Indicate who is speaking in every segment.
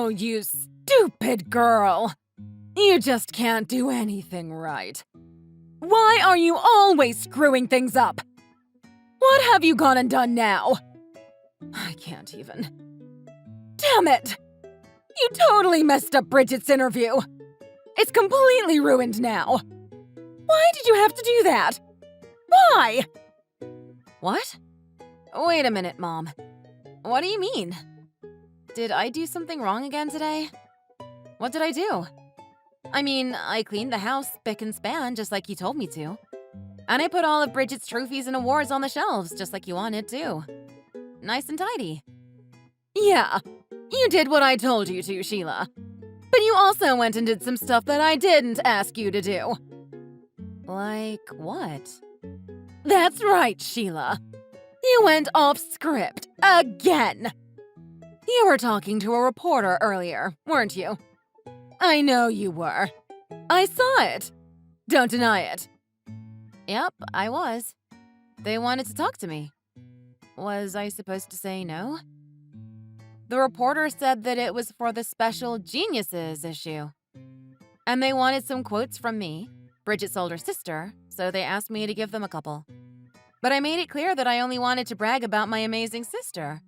Speaker 1: Oh, you stupid girl! You just can't do anything right. Why are you always screwing things up? What have you gone and done now? I can't even. Damn it! You totally messed up Bridget's interview. It's completely ruined now. Why did you have to do that? Why? What? Wait a minute, Mom. What do you mean? Did I do something wrong again today? What did I do? I mean, I cleaned the house spick and span just like you told me to. And I put all of Bridget's trophies and awards on the shelves just like you wanted to. Nice and tidy. Yeah, you did what I told you to, Sheila. But you also went and did some stuff that I didn't ask you to do. Like what? That's right, Sheila. You went off script again. You were talking to a reporter earlier, weren't you? I know you were. I saw it. Don't deny it. Yep, I was. They wanted to talk to me. Was I supposed to say no? The reporter said that it was for the Special Geniuses issue. And they wanted some quotes from me, Bridget's older sister, so they asked me to give them a couple. But I made it clear that I only wanted to brag about my amazing sister.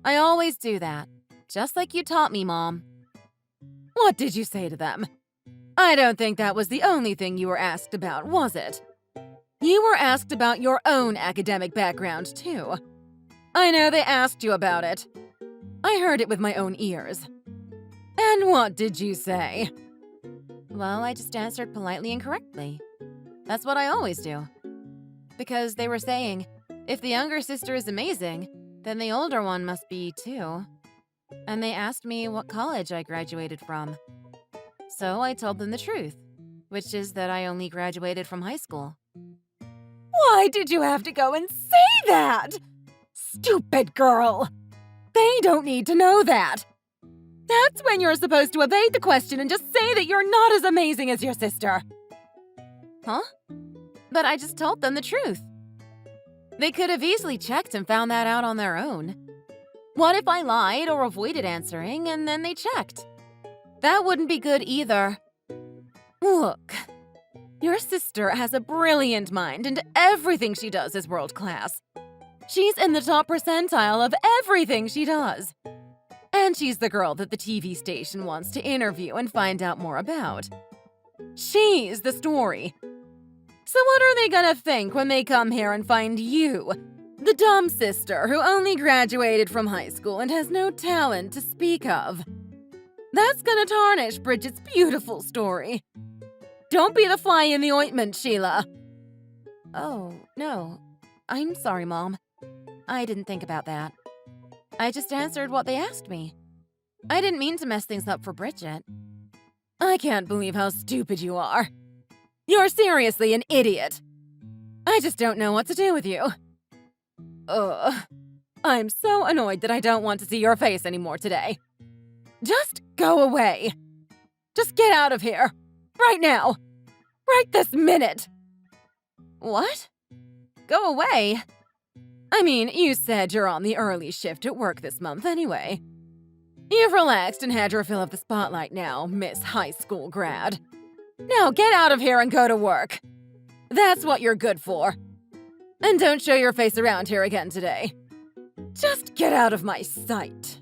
Speaker 1: I always do that, just like you taught me, Mom. What did you say to them? I don't think that was the only thing you were asked about, was it? You were asked about your own academic background, too. I know they asked you about it. I heard it with my own ears. And what did you say? Well, I just answered politely and correctly. That's what I always do. Because they were saying, if the younger sister is amazing, then the older one must be, too. And they asked me what college I graduated from. So I told them the truth, which is that I only graduated from high school. Why did you have to go and say that? Stupid girl! They don't need to know that. That's when you're supposed to evade the question and just say that you're not as amazing as your sister. Huh? But I just told them the truth. They could have easily checked and found that out on their own. What if I lied or avoided answering and then they checked? That wouldn't be good either. Look, your sister has a brilliant mind and everything she does is world class. She's in the top percentile of everything she does. And she's the girl that the TV station wants to interview and find out more about. She's the story. So what are they gonna think when they come here and find you, the dumb sister who only graduated from high school and has no talent to speak of? That's gonna tarnish Bridget's beautiful story. Don't be the fly in the ointment, Sheila. Oh, no. I'm sorry, Mom. I didn't think about that. I just answered what they asked me. I didn't mean to mess things up for Bridget. I can't believe how stupid you are. You're seriously an idiot. I just don't know what to do with you. Ugh. I'm so annoyed that I don't want to see your face anymore today. Just go away. Just get out of here. Right now. Right this minute. What? Go away? I mean, you said you're on the early shift at work this month anyway. You've relaxed and had your fill of the spotlight now, Miss High School grad. Now get out of here and go to work. That's what you're good for. And don't show your face around here again today. Just get out of my sight.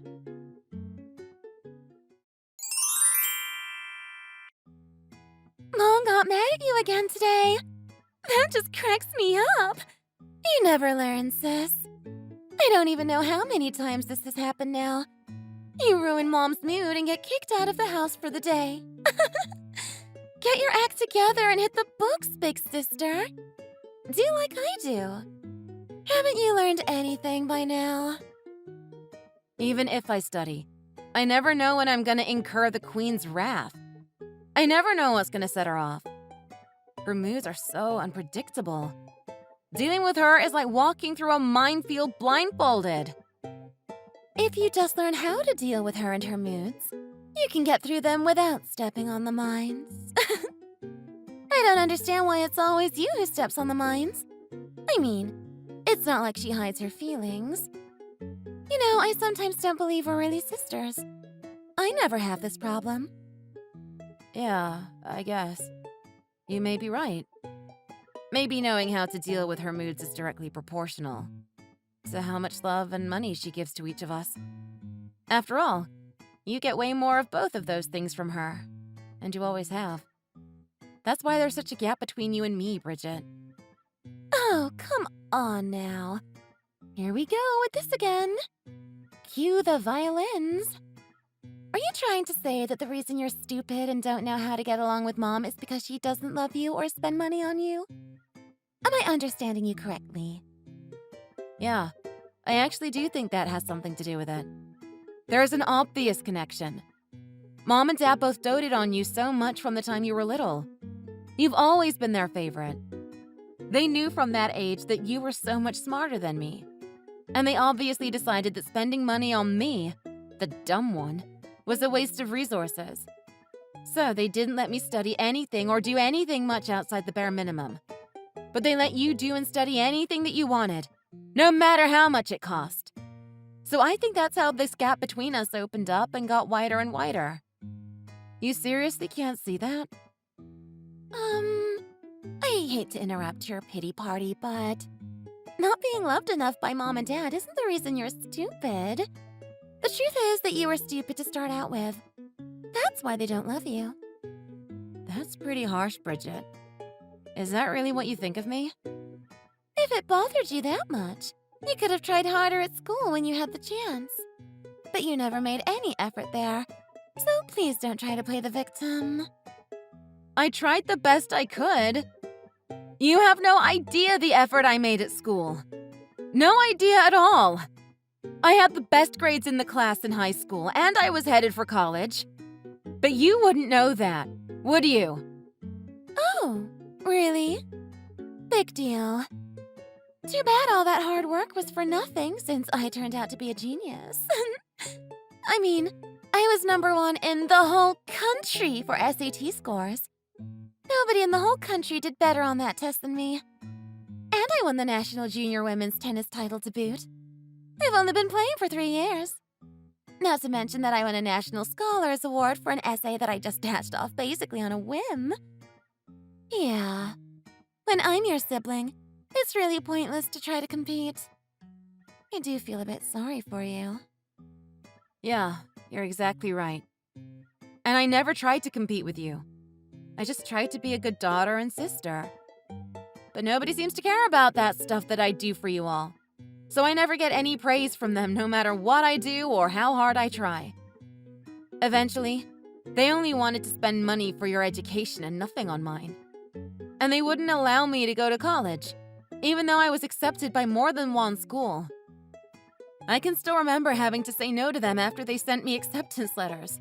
Speaker 2: Mom got mad at you again today. That just cracks me up. You never learn, sis. I don't even know how many times this has happened now. You ruin Mom's mood and get kicked out of the house for the day. Get your act together and hit the books, big sister. Do like I do. Haven't you learned anything by now?
Speaker 1: Even if I study, I never know when I'm gonna incur the Queen's wrath. I never know what's gonna set her off. Her moods are so unpredictable. Dealing with her is like walking through a minefield blindfolded.
Speaker 2: If you just learn how to deal with her and her moods, you can get through them without stepping on the mines. I don't understand why it's always you who steps on the mines. I mean, it's not like she hides her feelings. You know, I sometimes don't believe we're really sisters. I never have this problem.
Speaker 1: Yeah, I guess. You may be right. Maybe knowing how to deal with her moods is directly proportional to how much love and money she gives to each of us. After all, you get way more of both of those things from her, and you always have. That's why there's such a gap between you and me, Bridget.
Speaker 2: Oh, come on now. Here we go with this again. Cue the violins. Are you trying to say that the reason you're stupid and don't know how to get along with Mom is because she doesn't love you or spend money on you? Am I understanding you correctly?
Speaker 1: Yeah, I actually do think that has something to do with it. There's an obvious connection. Mom and Dad both doted on you so much from the time you were little. You've always been their favorite. They knew from that age that you were so much smarter than me. And they obviously decided that spending money on me, the dumb one, was a waste of resources. So they didn't let me study anything or do anything much outside the bare minimum. But they let you do and study anything that you wanted, no matter how much it cost. So I think that's how this gap between us opened up and got wider and wider. You seriously can't see that?
Speaker 2: I hate to interrupt your pity party, but not being loved enough by Mom and Dad isn't the reason you're stupid. The truth is that you were stupid to start out with. That's why they don't love you.
Speaker 1: That's pretty harsh, Bridget. Is that really what you think of me?
Speaker 2: If it bothered you that much, you could have tried harder at school when you had the chance. But you never made any effort there, so please don't try to play the victim.
Speaker 1: I tried the best I could. You have no idea the effort I made at school. No idea at all. I had the best grades in the class in high school, and I was headed for college. But you wouldn't know that, would you?
Speaker 2: Oh, really? Big deal. Too bad all that hard work was for nothing since I turned out to be a genius. I mean, I was #1 in the whole country for SAT scores. Nobody in the whole country did better on that test than me. And I won the National Junior Women's Tennis title to boot. I've only been playing for 3 years. Not to mention that I won a National Scholars Award for an essay that I just dashed off basically on a whim. Yeah. When I'm your sibling, it's really pointless to try to compete. I do feel a bit sorry for you.
Speaker 1: Yeah, you're exactly right. And I never tried to compete with you. I just tried to be a good daughter and sister. But nobody seems to care about that stuff that I do for you all. So I never get any praise from them no matter what I do or how hard I try. Eventually, they only wanted to spend money for your education and nothing on mine. And they wouldn't allow me to go to college, even though I was accepted by more than one school. I can still remember having to say no to them after they sent me acceptance letters.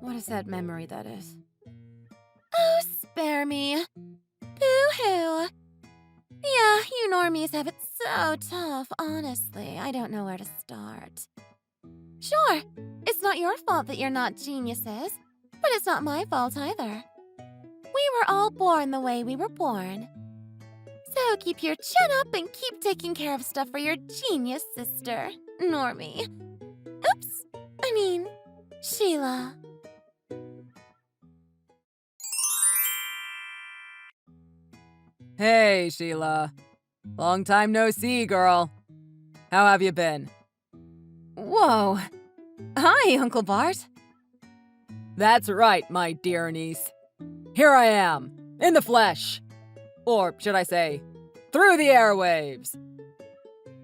Speaker 1: What a sad memory that is.
Speaker 2: Oh, spare me. Boo-hoo. Yeah, you normies have it so tough, honestly. I don't know where to start. Sure, it's not your fault that you're not geniuses, but it's not my fault either. We were all born the way we were born. So keep your chin up and keep taking care of stuff for your genius sister, Normie. Oops, I mean, Sheila.
Speaker 1: Hey, Sheila. Long time no see, girl. How have you been? Whoa. Hi, Uncle Bart. That's right, my dear niece. Here I am, in the flesh. Or should I say, through the airwaves.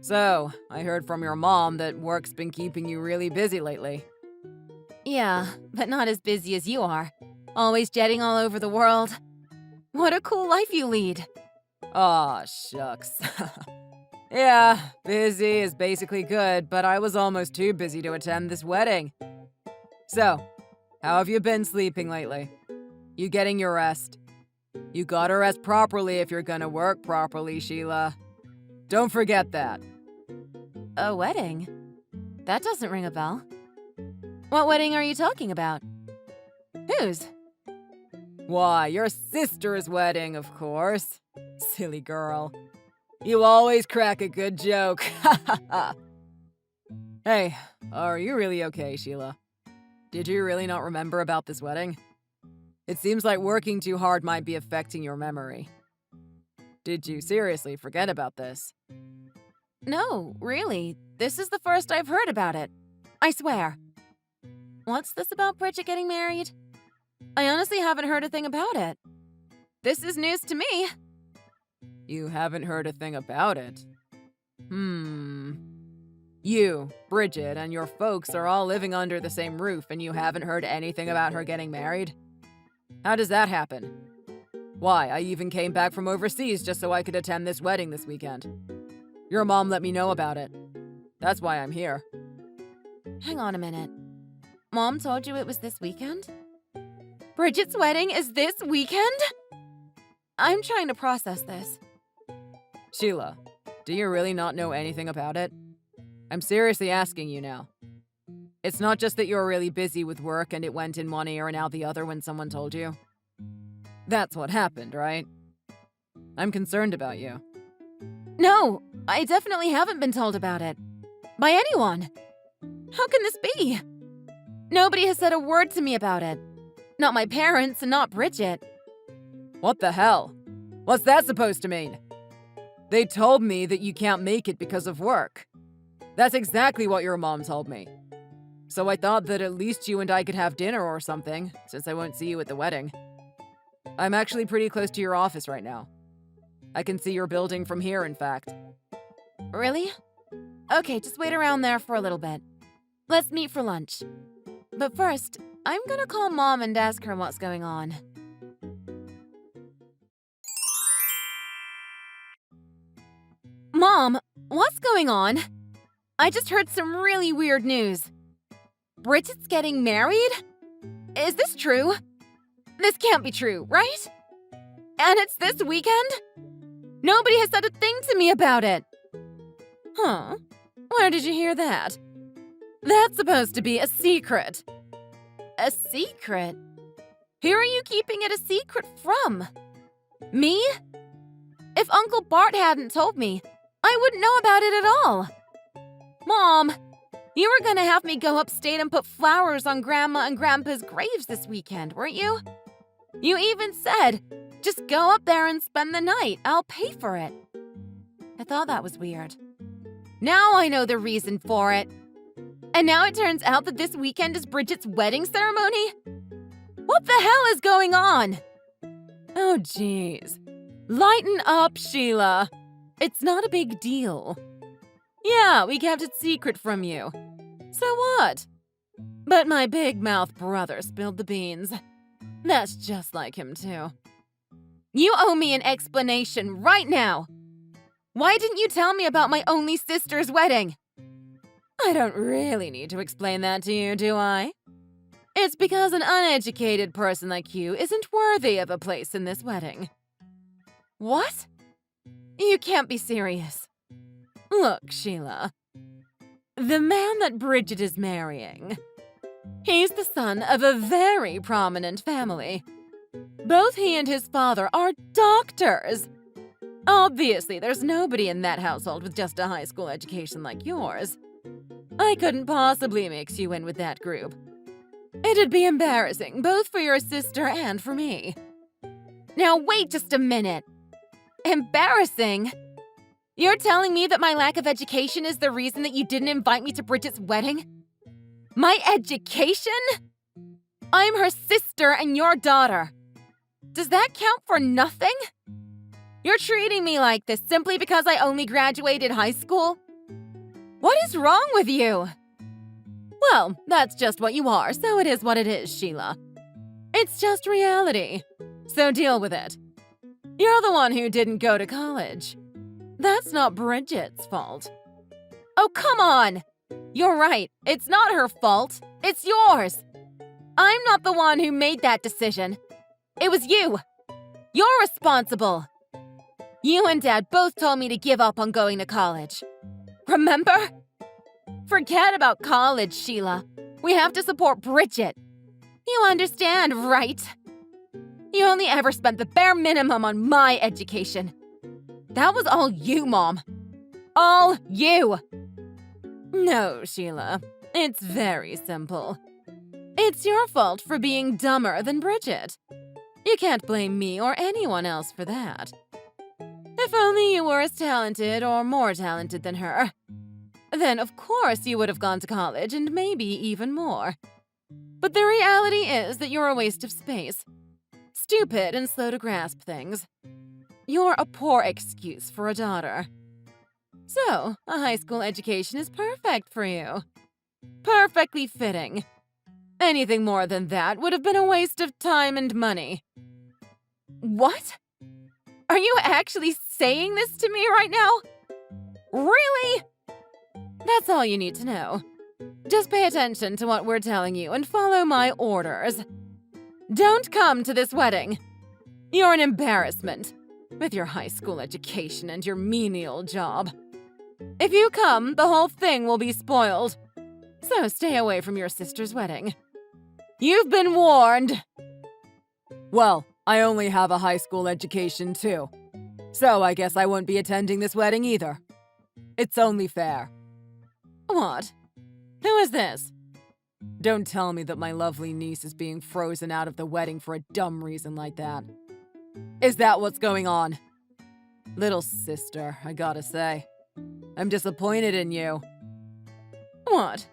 Speaker 1: So, I heard from your mom that work's been keeping you really busy lately. Yeah, but not as busy as you are. Always jetting all over the world. What a cool life you lead. Aw, shucks. Yeah, busy is basically good, but I was almost too busy to attend this wedding. So, how have you been sleeping lately? You getting your rest? You gotta rest properly if you're gonna work properly, Sheila. Don't forget that. A wedding? That doesn't ring a bell. What wedding are you talking about? Whose? Why, your sister's wedding, of course. Silly girl. You always crack a good joke. Hey, are you really okay, Sheila? Did you really not remember about this wedding? It seems like working too hard might be affecting your memory. Did you seriously forget about this?
Speaker 2: No, really. This is the first I've heard about it. I swear. What's this about Bridget getting married? I honestly haven't heard a thing about it. This is news to me.
Speaker 1: You haven't heard a thing about it? You, Bridget, and your folks are all living under the same roof and you haven't heard anything about her getting married? How does that happen? Why, I even came back from overseas just so I could attend this wedding this weekend. Your mom let me know about it. That's why I'm here.
Speaker 2: Hang on a minute. Mom told you it was this weekend? Bridget's wedding is this weekend? I'm trying to process this.
Speaker 1: Sheila, do you really not know anything about it? I'm seriously asking you now. It's not just that you're really busy with work and it went in one ear and out the other when someone told you. That's what happened, right? I'm concerned about you.
Speaker 2: No, I definitely haven't been told about it. By anyone. How can this be? Nobody has said a word to me about it. Not my parents and not Bridget.
Speaker 1: What the hell? What's that supposed to mean? They told me that you can't make it because of work. That's exactly what your mom told me. So I thought that at least you and I could have dinner or something, since I won't see you at the wedding. I'm actually pretty close to your office right now. I can see your building from here, in fact.
Speaker 2: Really? Okay, just wait around there for a little bit. Let's meet for lunch. But first, I'm gonna call Mom and ask her what's going on. Mom, what's going on? I just heard some really weird news. Bridget's getting married? Is this true? This can't be true, right? And it's this weekend? Nobody has said a thing to me about it. Huh? Where did you hear that? That's supposed to be a secret. A secret? Who are you keeping it a secret from? Me? If Uncle Bart hadn't told me, I wouldn't know about it at all. Mom, you were gonna have me go upstate and put flowers on Grandma and Grandpa's graves this weekend, weren't you? You even said, just go up there and spend the night. I'll pay for it. I thought that was weird. Now I know the reason for it. And now it turns out that this weekend is Bridget's wedding ceremony? What the hell is going on?
Speaker 1: Oh, jeez. Lighten up, Sheila. It's not a big deal. Yeah, we kept it secret from you. So what? But my big mouth brother spilled the beans. That's just like him, too.
Speaker 2: You owe me an explanation right now. Why didn't you tell me about my only sister's wedding?
Speaker 1: I don't really need to explain that to you, do I? It's because an uneducated person like you isn't worthy of a place in this wedding.
Speaker 2: What? You can't be serious.
Speaker 1: Look, Sheila. The man that Bridget is marrying, he's the son of a very prominent family. Both he and his father are doctors. Obviously, there's nobody in that household with just a high school education like yours. I couldn't possibly mix you in with that group. It'd be embarrassing, both for your sister and for me.
Speaker 2: Now wait just a minute. Embarrassing? You're telling me that my lack of education is the reason that you didn't invite me to Bridget's wedding? My education? I'm her sister and your daughter. Does that count for nothing? You're treating me like this simply because I only graduated high school? What is wrong with you?
Speaker 1: Well, that's just what you are, so it is what it is, Sheila. It's just reality, so deal with it. You're the one who didn't go to college. That's not Bridget's fault.
Speaker 2: Oh, come on! You're right, it's not her fault. It's yours. I'm not the one who made that decision. It was you. You're responsible. You and Dad both told me to give up on going to college. Remember? Forget about college, Sheila. We have to support Bridget. You understand, right? You only ever spent the bare minimum on my education. That was all you, Mom. All you.
Speaker 1: No, Sheila. It's very simple. It's your fault for being dumber than Bridget. You can't blame me or anyone else for that. If only you were as talented or more talented than her. Then, of course, you would have gone to college and maybe even more. But the reality is that you're a waste of space. Stupid and slow to grasp things. You're a poor excuse for a daughter. So, a high school education is perfect for you. Perfectly fitting. Anything more than that would have been a waste of time and money. What? Are you actually saying this to me right now? Really? That's all you need to know. Just pay attention to what we're telling you and follow my orders. Don't come to this wedding. You're an embarrassment, with your high school education and your menial job. If you come, the whole thing will be spoiled. So stay away from your sister's wedding. You've been warned. Well, I only have a high school education too. So I guess I won't be attending this wedding either. It's only fair. What? Who is this? Don't tell me that my lovely niece is being frozen out of the wedding for a dumb reason like that. Is that what's going on? Little sister, I gotta say. I'm disappointed in you. What?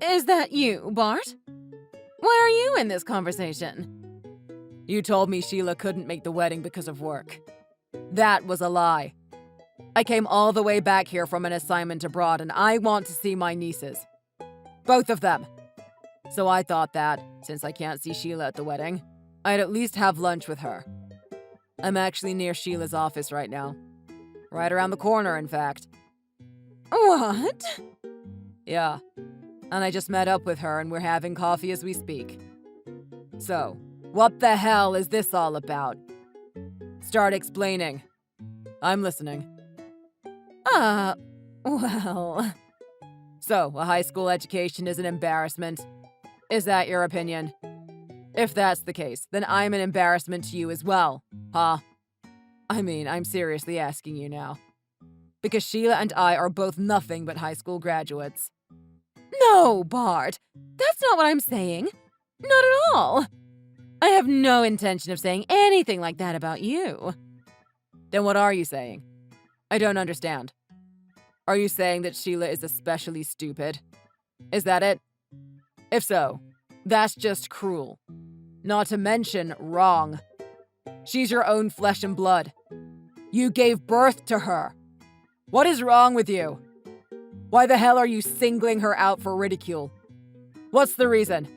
Speaker 1: Is that you, Bart? Where are you in this conversation? You told me Sheila couldn't make the wedding because of work. That was a lie. I came all the way back here from an assignment abroad and I want to see my nieces. Both of them. So I thought that, since I can't see Sheila at the wedding, I'd at least have lunch with her. I'm actually near Sheila's office right now. Right around the corner, in fact. What? Yeah. And I just met up with her and we're having coffee as we speak. So, what the hell is this all about? Start explaining. I'm listening. Well... So, a high school education is an embarrassment. Is that your opinion? If that's the case, then I'm an embarrassment to you as well, huh? I mean, I'm seriously asking you now. Because Sheila and I are both nothing but high school graduates. No, Bart! That's not what I'm saying. Not at all. I have no intention of saying anything like that about you. Then what are you saying? I don't understand. Are you saying that Sheila is especially stupid? Is that it? If so, that's just cruel. Not to mention wrong. She's your own flesh and blood. You gave birth to her. What is wrong with you? Why the hell are you singling her out for ridicule? What's the reason?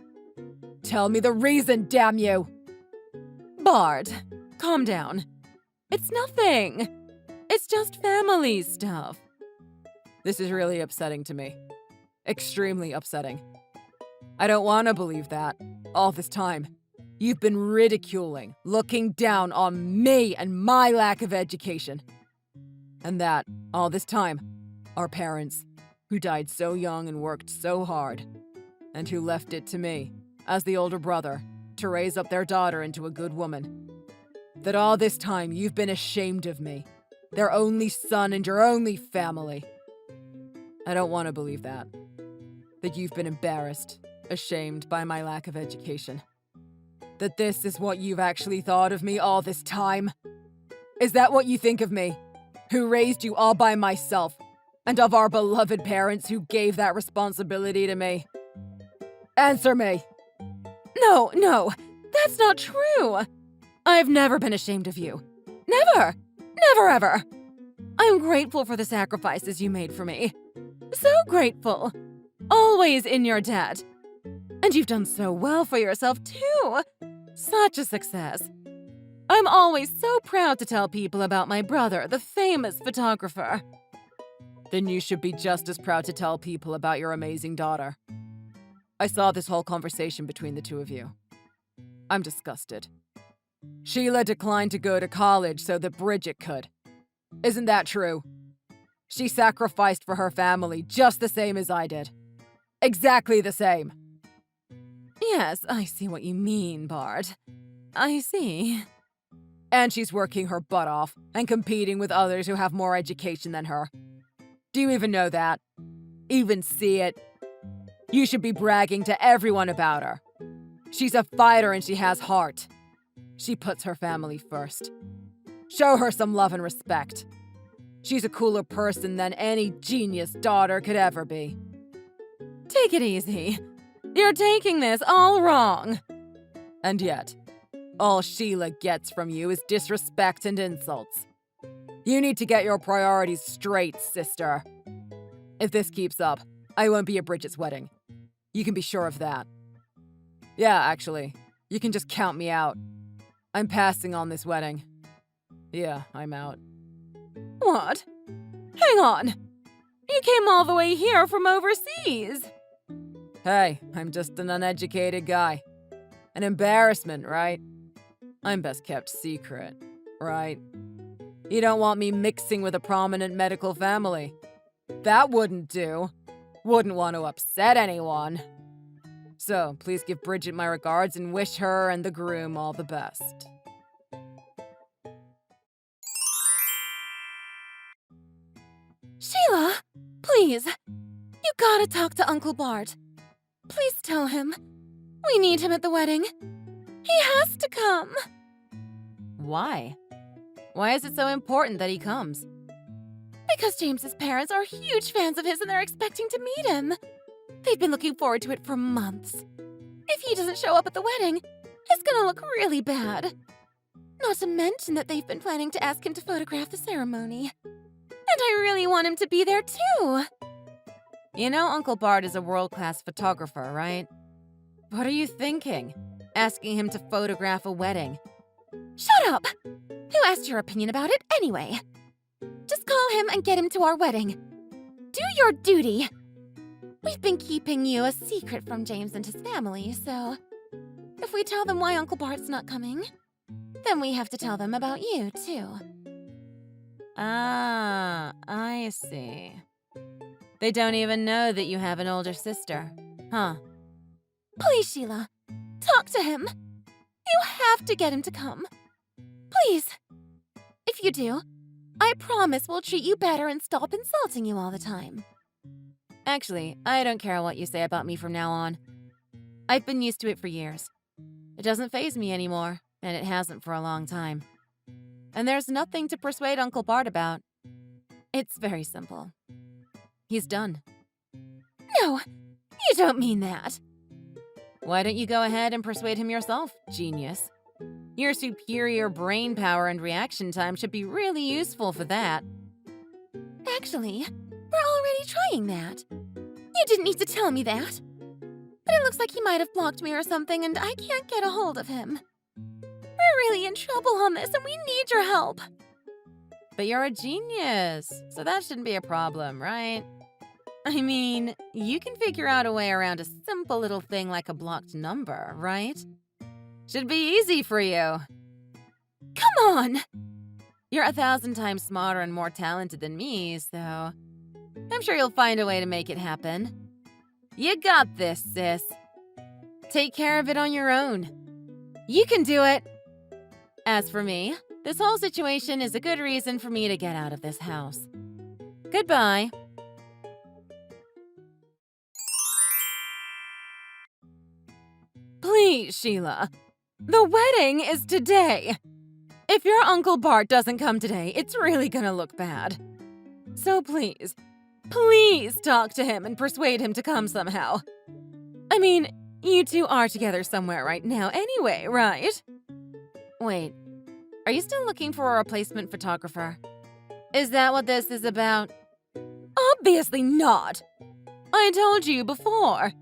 Speaker 1: Tell me the reason, damn you! Bart, calm down. It's nothing. It's just family stuff. This is really upsetting to me. Extremely upsetting. I don't want to believe that. All this time, you've been ridiculing, looking down on me and my lack of education. And that, all this time, our parents, who died so young and worked so hard, and who left it to me, as the older brother, to raise up their daughter into a good woman. That all this time you've been ashamed of me, their only son and your only family. I don't want to believe that. That you've been embarrassed, ashamed by my lack of education. That this is what you've actually thought of me all this time. Is that what you think of me, who raised you all by myself, and of our beloved parents who gave that responsibility to me? Answer me! No, that's not true! I've never been ashamed of you. Never! Never ever! I'm grateful for the sacrifices you made for me. So grateful. Always in your debt. And you've done so well for yourself, too. Such a success. I'm always so proud to tell people about my brother, the famous photographer. Then you should be just as proud to tell people about your amazing daughter. I saw this whole conversation between the two of you. I'm disgusted. Sheila declined to go to college so that Bridget could. Isn't that true? She sacrificed for her family just the same as I did. Exactly the same. Yes, I see what you mean, Bart. I see. And she's working her butt off and competing with others who have more education than her. Do you even know that? Even see it? You should be bragging to everyone about her, She's a fighter and she has heart. She puts her family first. Show her some love and respect. She's a cooler person than any genius daughter could ever be. Take it easy. You're taking this all wrong. And yet, all Sheila gets from you is disrespect and insults. You need to get your priorities straight, sister. If this keeps up, I won't be at Bridget's wedding. You can be sure of that. Yeah, actually, you can just count me out. I'm passing on this wedding. Yeah, I'm out. What? Hang on. You came all the way here from overseas. Hey, I'm just an uneducated guy. An embarrassment, right? I'm best kept secret, right? You don't want me mixing with a prominent medical family. That wouldn't do. Wouldn't want to upset anyone. So, please give Bridget my regards and wish her and the groom all the best.
Speaker 2: Sheila, please. You gotta talk to Uncle Bart. Please tell him. We need him at the wedding. He has to come.
Speaker 1: Why? Why is it so important that he comes?
Speaker 2: Because James's parents are huge fans of his and they're expecting to meet him. They've been looking forward to it for months. If he doesn't show up at the wedding, it's gonna look really bad. Not to mention that they've been planning to ask him to photograph the ceremony. And I really want him to be there too.
Speaker 1: You know Uncle Bart is a world-class photographer, right? What are you thinking? Asking him to photograph a wedding?
Speaker 2: Shut up! Who asked your opinion about it anyway? Just call him and get him to our wedding. Do your duty. We've been keeping you a secret from James and his family, so if we tell them why Uncle Bart's not coming, then we have to tell them about you, too.
Speaker 1: Ah, I see. They don't even know that you have an older sister, huh?
Speaker 2: Please, Sheila, talk to him. You have to get him to come. Please. If you do, I promise we'll treat you better and stop insulting you all the time.
Speaker 1: Actually, I don't care what you say about me from now on. I've been used to it for years. It doesn't faze me anymore, and it hasn't for a long time. And there's nothing to persuade Uncle Bart about. It's very simple. He's done.
Speaker 2: No, you don't mean that.
Speaker 1: Why don't you go ahead and persuade him yourself, genius? Your superior brain power and reaction time should be really useful for that.
Speaker 2: Actually, we're already trying that. You didn't need to tell me that. But it looks like he might have blocked me or something and I can't get a hold of him. We're really in trouble on this and we need your help.
Speaker 1: But you're a genius, so that shouldn't be a problem, right? I mean, you can figure out a way around a simple little thing like a blocked number, right? Should be easy for you.
Speaker 2: Come on!
Speaker 1: You're 1,000 times smarter and more talented than me, so I'm sure you'll find a way to make it happen. You got this, sis. Take care of it on your own. You can do it. As for me, this whole situation is a good reason for me to get out of this house. Goodbye. Please, Sheila. The wedding is today. If your Uncle Bart doesn't come today, it's really gonna look bad. So please, please talk to him and persuade him to come somehow. I mean, you two are together somewhere right now anyway, right? Wait, are you still looking for a replacement photographer? Is that what this is about? Obviously not. I told you before.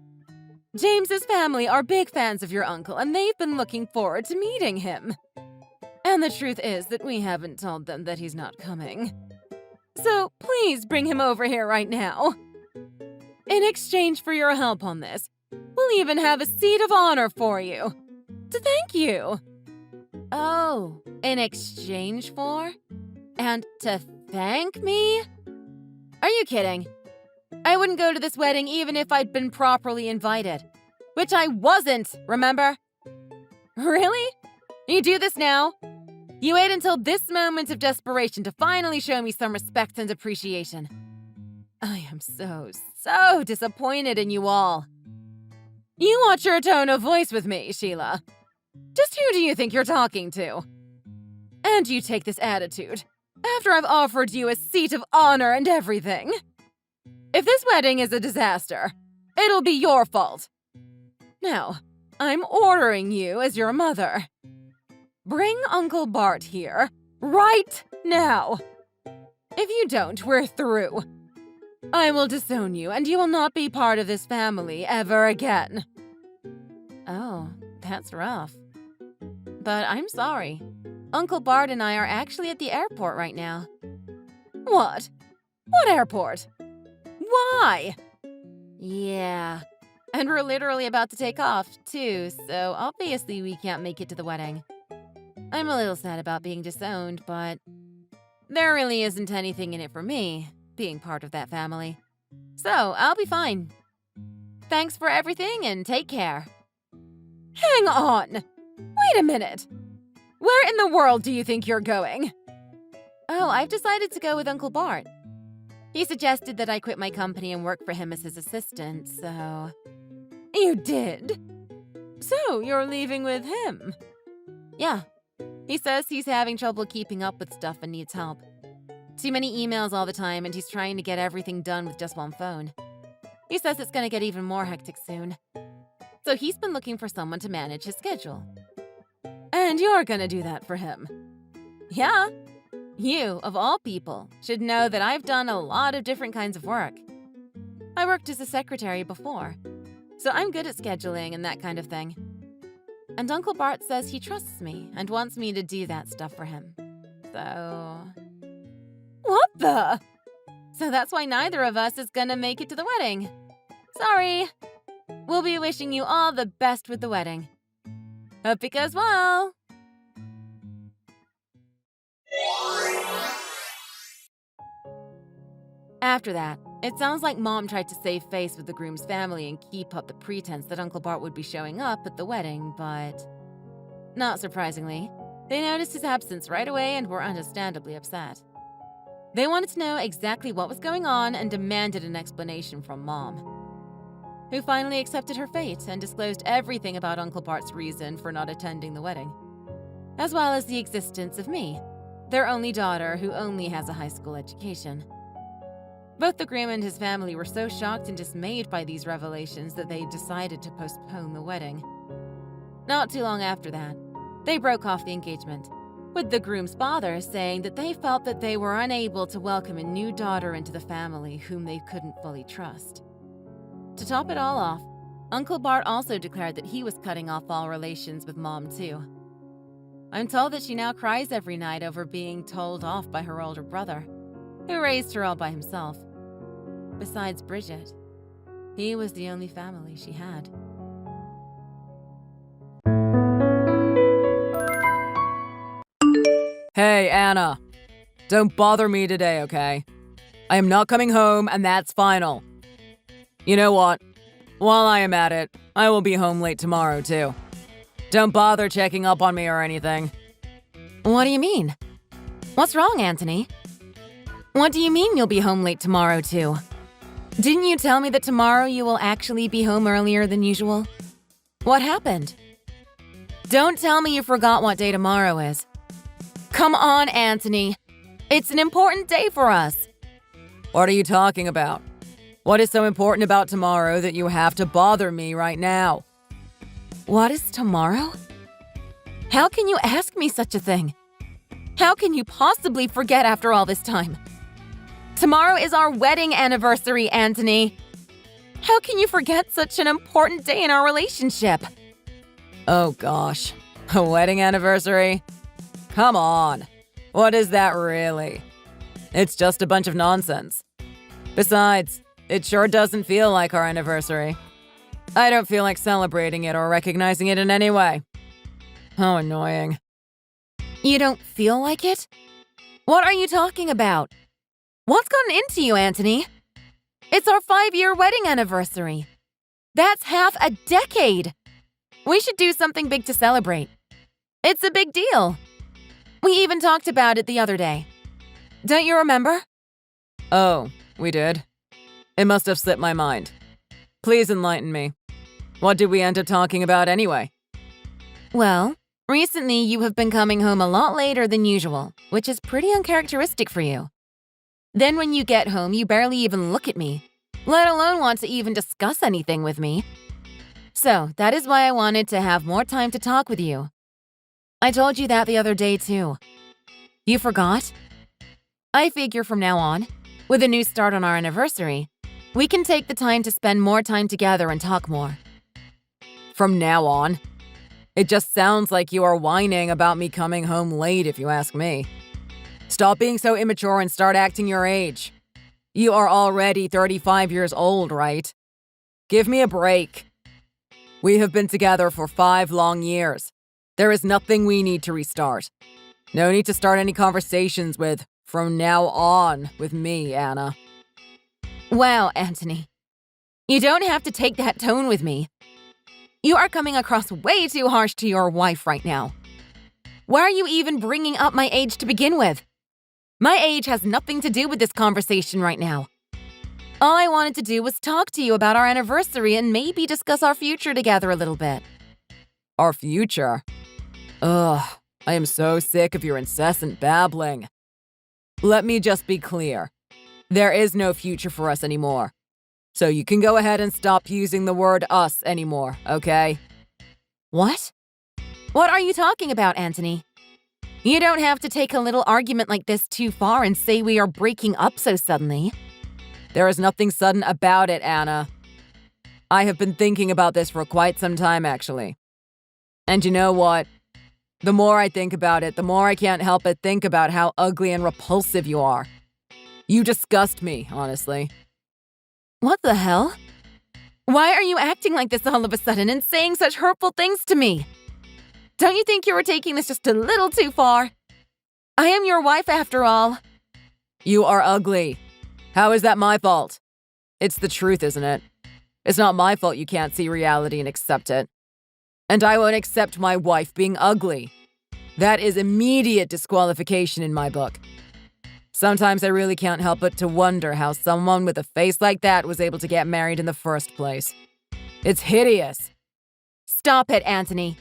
Speaker 1: James's family are big fans of your uncle, and they've been looking forward to meeting him. And the truth is that we haven't told them that he's not coming. So please bring him over here right now. In exchange for your help on this, we'll even have a seat of honor for you. To thank you. Oh, in exchange for? And to thank me? Are you kidding? I wouldn't go to this wedding even if I'd been properly invited. Which I wasn't, remember? Really? You do this now? You wait until this moment of desperation to finally show me some respect and appreciation. I am so disappointed in you all. You watch your tone of voice with me, Sheila. Just who do you think you're talking to? And you take this attitude after I've offered you a seat of honor and everything. If this wedding is a disaster, it'll be your fault. Now, I'm ordering you as your mother. Bring Uncle Bart here, right now. If you don't, we're through. I will disown you, and you will not be part of this family ever again. Oh, that's rough. But I'm sorry. Uncle Bart and I are actually at the airport right now. What? What airport? Why? Yeah. And we're literally about to take off, too, so obviously we can't make it to the wedding. I'm a little sad about being disowned, but there really isn't anything in it for me, being part of that family. So, I'll be fine. Thanks for everything and take care. Hang on! Wait a minute! Where in the world do you think you're going? Oh, I've decided to go with Uncle Bart. He suggested that I quit my company and work for him as his assistant, so… You did? So, you're leaving with him? Yeah. He says he's having trouble keeping up with stuff and needs help. Too many emails all the time, and he's trying to get everything done with just one phone. He says it's gonna get even more hectic soon. So he's been looking for someone to manage his schedule. And you're gonna do that for him. Yeah. You, of all people, should know that I've done a lot of different kinds of work. I worked as a secretary before, so I'm good at scheduling and that kind of thing. And Uncle Bart says he trusts me and wants me to do that stuff for him. So… What the? So that's why neither of us is gonna make it to the wedding. Sorry. We'll be wishing you all the best with the wedding. Hope it goes well. After that, it sounds like Mom tried to save face with the groom's family and keep up the pretense that Uncle Bart would be showing up at the wedding, but… Not surprisingly, they noticed his absence right away and were understandably upset. They wanted to know exactly what was going on and demanded an explanation from Mom, who finally accepted her fate and disclosed everything about Uncle Bart's reason for not attending the wedding, as well as the existence of me, their only daughter who only has a high school education. Both the groom and his family were so shocked and dismayed by these revelations that they decided to postpone the wedding. Not too long after that, they broke off the engagement, with the groom's father saying that they felt that they were unable to welcome a new daughter into the family whom they couldn't fully trust. To top it all off, Uncle Bart also declared that he was cutting off all relations with Mom too. I'm told that she now cries every night over being told off by her older brother, who raised her all by himself. Besides Bridget, he was the only family she had.
Speaker 3: Hey, Anna. Don't bother me today, okay? I am not coming home, and that's final. You know what? While I am at it, I will be home late tomorrow, too. Don't bother checking up on me or anything.
Speaker 1: What do you mean? What's wrong, Anthony? What do you mean you'll be home late tomorrow, too? Didn't you tell me that tomorrow you will actually be home earlier than usual? What happened? Don't tell me you forgot what day tomorrow is. Come on, Anthony. It's an important day for us.
Speaker 3: What are you talking about? What is so important about tomorrow that you have to bother me right now?
Speaker 1: What is tomorrow? How can you ask me such a thing? How can you possibly forget after all this time? Tomorrow is our wedding anniversary, Anthony. How can you forget such an important day in our relationship?
Speaker 3: Oh gosh, a wedding anniversary? Come on, what is that really? It's just a bunch of nonsense. Besides, it sure doesn't feel like our anniversary. I don't feel like celebrating it or recognizing it in any way. How annoying.
Speaker 1: You don't feel like it? What are you talking about? What's gotten into you, Anthony? It's our 5-year wedding anniversary. That's half a decade. We should do something big to celebrate. It's a big deal. We even talked about it the other day. Don't you remember?
Speaker 3: Oh, we did? It must have slipped my mind. Please enlighten me. What did we end up talking about anyway?
Speaker 2: Well, recently you have been coming home a lot later than usual, which is pretty uncharacteristic for you. Then when you get home, you barely even look at me, let alone want to even discuss anything with me. So, that is why I wanted to have more time to talk with you. I told you that the other day too. You forgot? I figure from now on, with a new start on our anniversary, we can take the time to spend more time together and talk more.
Speaker 3: From now on? It just sounds like you are whining about me coming home late, if you ask me. Stop being so immature and start acting your age. You are already 35 years old, right? Give me a break. We have been together for 5 long years. There is nothing we need to restart. No need to start any conversations with "from now on" with me, Anna.
Speaker 2: Wow, Anthony. You don't have to take that tone with me. You are coming across way too harsh to your wife right now. Why are you even bringing up my age to begin with? My age has nothing to do with this conversation right now. All I wanted to do was talk to you about our anniversary and maybe discuss our future together a little bit.
Speaker 3: Our future? Ugh, I am so sick of your incessant babbling. Let me just be clear. There is no future for us anymore. So you can go ahead and stop using the word "us" anymore, okay?
Speaker 2: What? What are you talking about, Anthony? You don't have to take a little argument like this too far and say we are breaking up so suddenly.
Speaker 3: There is nothing sudden about it, Anna. I have been thinking about this for quite some time, actually. And you know what? The more I think about it, the more I can't help but think about how ugly and repulsive you are. You disgust me, honestly.
Speaker 2: What the hell? Why are you acting like this all of a sudden and saying such hurtful things to me? Don't you think you were taking this just a little too far? I am your wife after all.
Speaker 3: You are ugly. How is that my fault? It's the truth, isn't it? It's not my fault you can't see reality and accept it. And I won't accept my wife being ugly. That is immediate disqualification in my book. Sometimes I really can't help but to wonder how someone with a face like that was able to get married in the first place. It's hideous.
Speaker 2: Stop it, Anthony.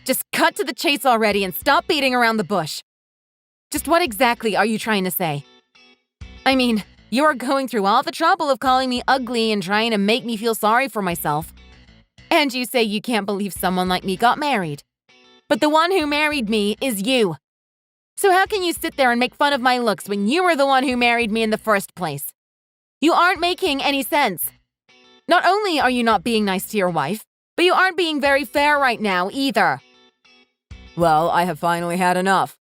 Speaker 2: Just cut to the chase already and stop beating around the bush. Just what exactly are you trying to say? I mean, you are going through all the trouble of calling me ugly and trying to make me feel sorry for myself. And you say you can't believe someone like me got married. But the one who married me is you. So how can you sit there and make fun of my looks when you were the one who married me in the first place? You aren't making any sense. Not only are you not being nice to your wife, but you aren't being very fair right now either.
Speaker 3: Well, I have finally had enough.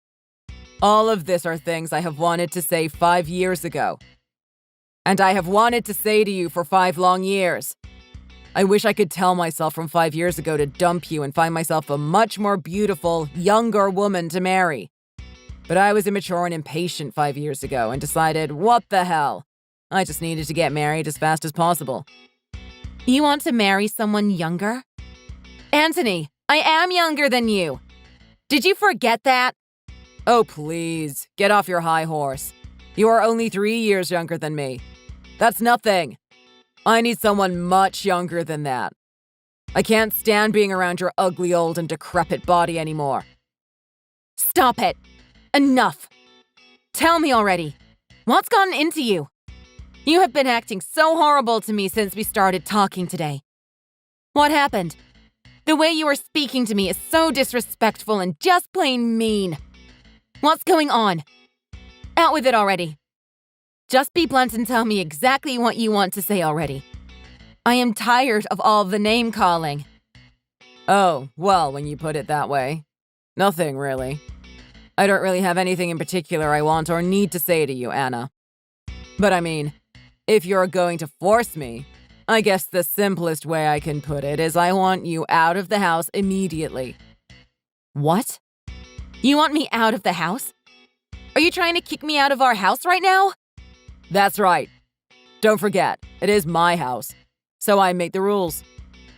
Speaker 3: All of this are things I have wanted to say 5 years ago. And I have wanted to say to you for 5 long years. I wish I could tell myself from 5 years ago to dump you and find myself a much more beautiful, younger woman to marry. But I was immature and impatient 5 years ago and decided, what the hell? I just needed to get married as fast as possible.
Speaker 2: You want to marry someone younger? Anthony, I am younger than you. Did you forget that?
Speaker 3: Oh, please, get off your high horse. You are only 3 years younger than me. That's nothing. I need someone much younger than that. I can't stand being around your ugly old and decrepit body anymore.
Speaker 2: Stop it. Enough. Tell me already. What's gotten into you? You have been acting so horrible to me since we started talking today. What happened? The way you are speaking to me is so disrespectful and just plain mean. What's going on? Out with it already. Just be blunt and tell me exactly what you want to say already. I am tired of all the name-calling.
Speaker 3: Oh, well, when you put it that way. Nothing, really. I don't really have anything in particular I want or need to say to you, Anna. But I mean, if you're going to force me, I guess the simplest way I can put it is I want you out of the house immediately.
Speaker 2: What? You want me out of the house? Are you trying to kick me out of our house right now?
Speaker 3: That's right. Don't forget, it is my house. So I make the rules.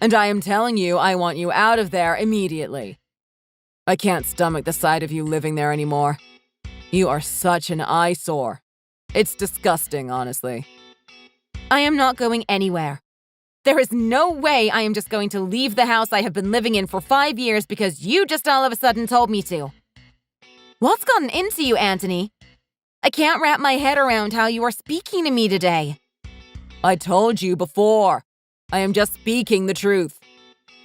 Speaker 3: And I am telling you I want you out of there immediately. I can't stomach the sight of you living there anymore. You are such an eyesore. It's disgusting, honestly.
Speaker 2: I am not going anywhere.
Speaker 3: There is no way I am just going to leave the house I have been living in for 5 years because you just all of a sudden told me to. What's gotten into you, Anthony? I can't wrap my head around how you are speaking to me today. I told you before. I am just speaking the truth.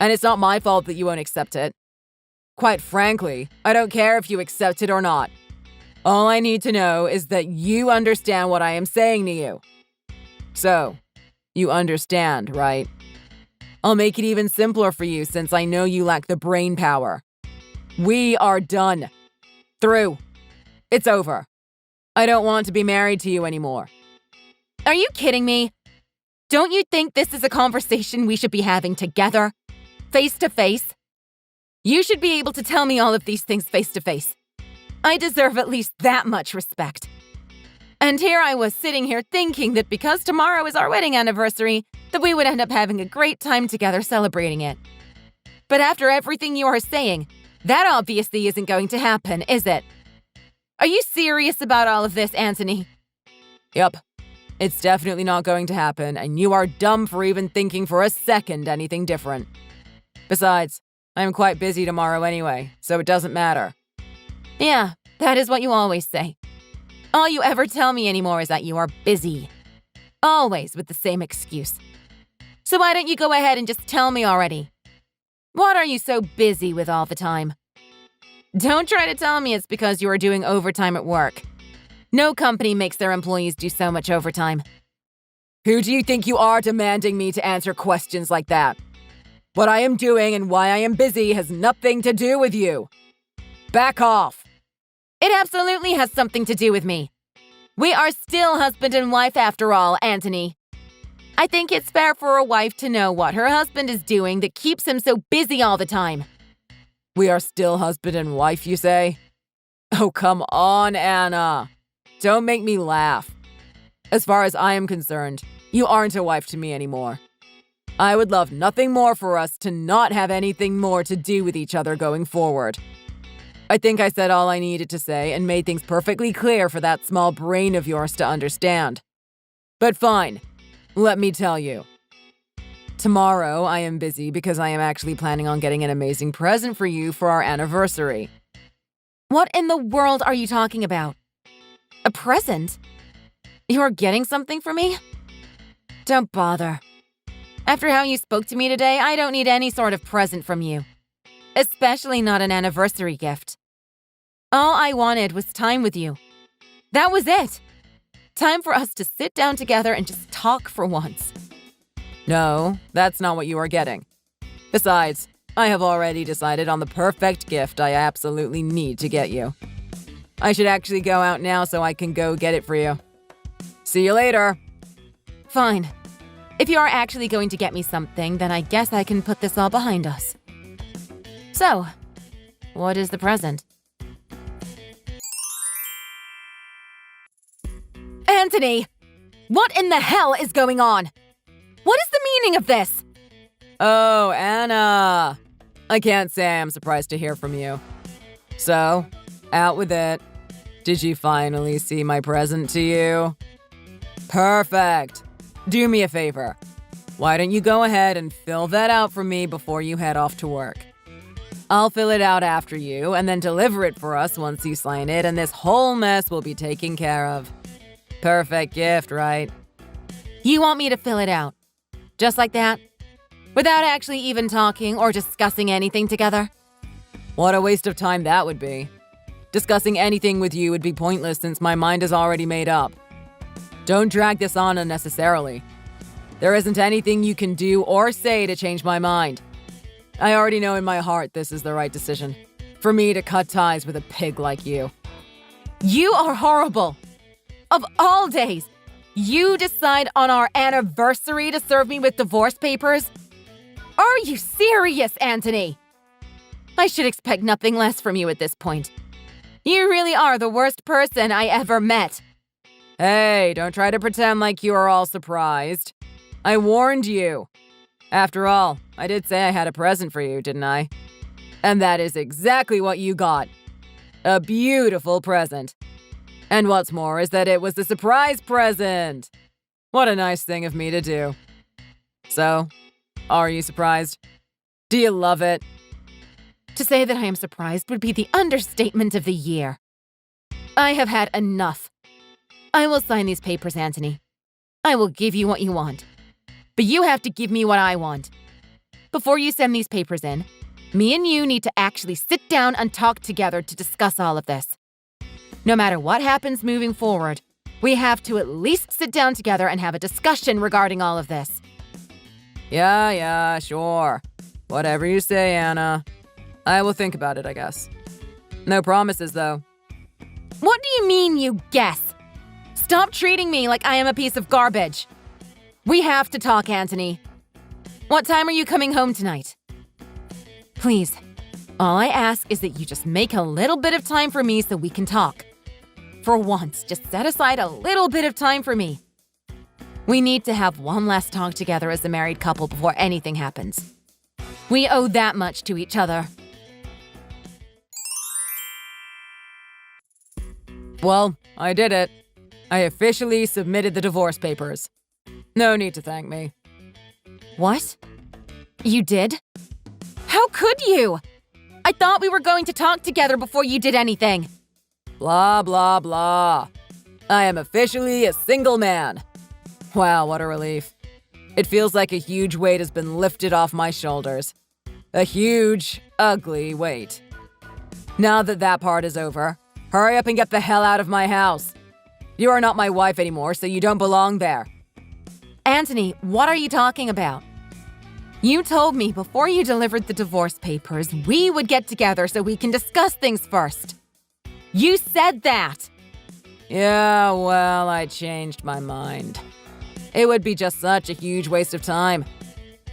Speaker 3: And it's not my fault that you won't accept it. Quite frankly, I don't care if you accept it or not. All I need to know is that you understand what I am saying to you. So, you understand, right? I'll make it even simpler for you since I know you lack the brain power. We are done. Through. It's over. I don't want to be married to you anymore. Are you kidding me? Don't you think this is a conversation we should be having together? Face to face? You should be able to tell me all of these things face to face. I deserve at least that much respect. And here I was sitting here thinking that because tomorrow is our wedding anniversary, that we would end up having a great time together celebrating it. But after everything you are saying, that obviously isn't going to happen, is it? Are you serious about all of this, Anthony? Yep. It's definitely not going to happen, and you are dumb for even thinking for a second anything different. Besides, I am quite busy tomorrow anyway, so it doesn't matter. Yeah, that is what you always say. All you ever tell me anymore is that you are busy. Always with the same excuse. So why don't you go ahead and just tell me already? What are you so busy with all the time? Don't try to tell me it's because you are doing overtime at work. No company makes their employees do so much overtime. Who do you think you are demanding me to answer questions like that? What I am doing and why I am busy has nothing to do with you. Back off. It absolutely has something to do with me. We are still husband and wife after all, Anthony. I think it's fair for a wife to know what her husband is doing that keeps him so busy all the time. We are still husband and wife, you say? Oh, come on, Anna. Don't make me laugh. As far as I am concerned, you aren't a wife to me anymore. I would love nothing more for us to not have anything more to do with each other going forward. I think I said all I needed to say and made things perfectly clear for that small brain of yours to understand. But fine, let me tell you. Tomorrow I am busy because I am actually planning on getting an amazing present for you for our anniversary. What in the world are you talking about? A present? You are getting something for me? Don't bother. After how you spoke to me today, I don't need any sort of present from you. Especially not an anniversary gift. All I wanted was time with you. That was it. Time for us to sit down together and just talk for once. No, that's not what you are getting. Besides, I have already decided on the perfect gift I absolutely need to get you. I should actually go out now so I can go get it for you. See you later. Fine. If you are actually going to get me something, then I guess I can put this all behind us. So, what is the present? Anthony! What in the hell is going on? What is the meaning of this? Oh, Anna. I can't say I'm surprised to hear from you. So, out with it. Did you finally see my present to you? Perfect. Do me a favor. Why don't you go ahead and fill that out for me before you head off to work? I'll fill it out after you and then deliver it for us once you sign it, and this whole mess will be taken care of. Perfect gift, right? You want me to fill it out? Just like that? Without actually even talking or discussing anything together? What a waste of time that would be. Discussing anything with you would be pointless since my mind is already made up. Don't drag this on unnecessarily. There isn't anything you can do or say to change my mind. I already know in my heart this is the right decision. For me to cut ties with a pig like you. You are horrible. Of all days, you decide on our anniversary to serve me with divorce papers? Are you serious, Anthony? I should expect nothing less from you at this point. You really are the worst person I ever met. Hey, don't try to pretend like you are all surprised. I warned you. After all, I did say I had a present for you, didn't I? And that is exactly what you got. A beautiful present. And what's more is that it was a surprise present. What a nice thing of me to do. So, are you surprised? Do you love it?
Speaker 2: To say that I am surprised would be the understatement of the year. I have had enough. I will sign these papers, Anthony. I will give you what you want. But you have to give me what I want. Before you send these papers in, me and you need to actually sit down and talk together to discuss all of this. No matter what happens moving forward, we have to at least sit down together and have a discussion regarding all of this.
Speaker 3: Yeah, sure. Whatever you say, Anna. I will think about it, I guess. No promises, though.
Speaker 2: What do you mean, you guess? Stop treating me like I am a piece of garbage. We have to talk, Anthony. What time are you coming home tonight? Please, all I ask is that you just make a little bit of time for me so we can talk. For once, just set aside a little bit of time for me. We need to have one last talk together as a married couple before anything happens. We owe that much to each other.
Speaker 3: Well, I did it. I officially submitted the divorce papers. No need to thank me.
Speaker 2: What? You did? How could you? I thought we were going to talk together before you did anything.
Speaker 3: Blah, blah, blah. I am officially a single man. Wow, what a relief. It feels like a huge weight has been lifted off my shoulders. A huge, ugly weight. Now that that part is over, hurry up and get the hell out of my house. You are not my wife anymore, so you don't belong there.
Speaker 2: Anthony, what are you talking about? You told me before you delivered the divorce papers, we would get together so we can discuss things first. You said that.
Speaker 3: Yeah, well, I changed my mind. It would be just such a huge waste of time.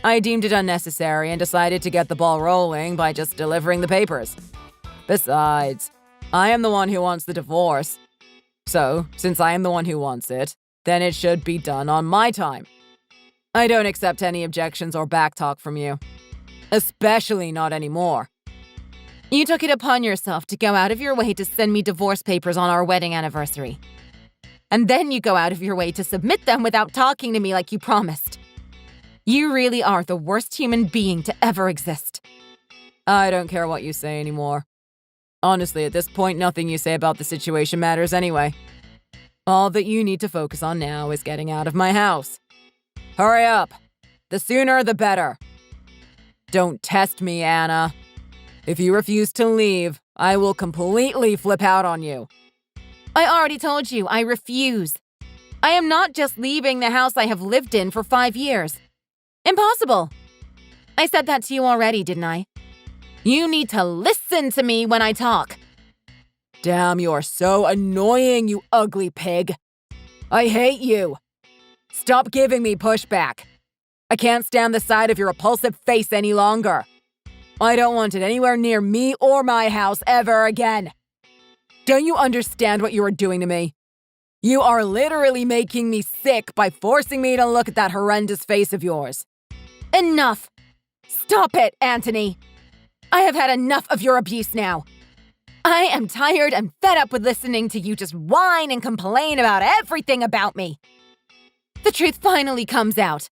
Speaker 3: I deemed it unnecessary and decided to get the ball rolling by just delivering the papers. Besides, I am the one who wants the divorce. So, since I am the one who wants it, then it should be done on my time. I don't accept any objections or backtalk from you. Especially not anymore.
Speaker 2: You took it upon yourself to go out of your way to send me divorce papers on our wedding anniversary. And then you go out of your way to submit them without talking to me like you promised. You really are the worst human being to ever exist.
Speaker 3: I don't care what you say anymore. Honestly, at this point, nothing you say about the situation matters anyway. All that you need to focus on now is getting out of my house. Hurry up. The sooner, the better. Don't test me, Anna. If you refuse to leave, I will completely flip out on you.
Speaker 2: I already told you, I refuse. I am not just leaving the house I have lived in for 5 years. Impossible. I said that to you already, didn't I? You need to listen to me when I talk.
Speaker 3: Damn, you are so annoying, you ugly pig. I hate you. Stop giving me pushback. I can't stand the sight of your repulsive face any longer. I don't want it anywhere near me or my house ever again. Don't you understand what you are doing to me? You are literally making me sick by forcing me to look at that horrendous face of yours.
Speaker 2: Enough. Stop it, Anthony. I have had enough of your abuse now. I am tired and fed up with listening to you just whine and complain about everything about me. The truth finally comes out.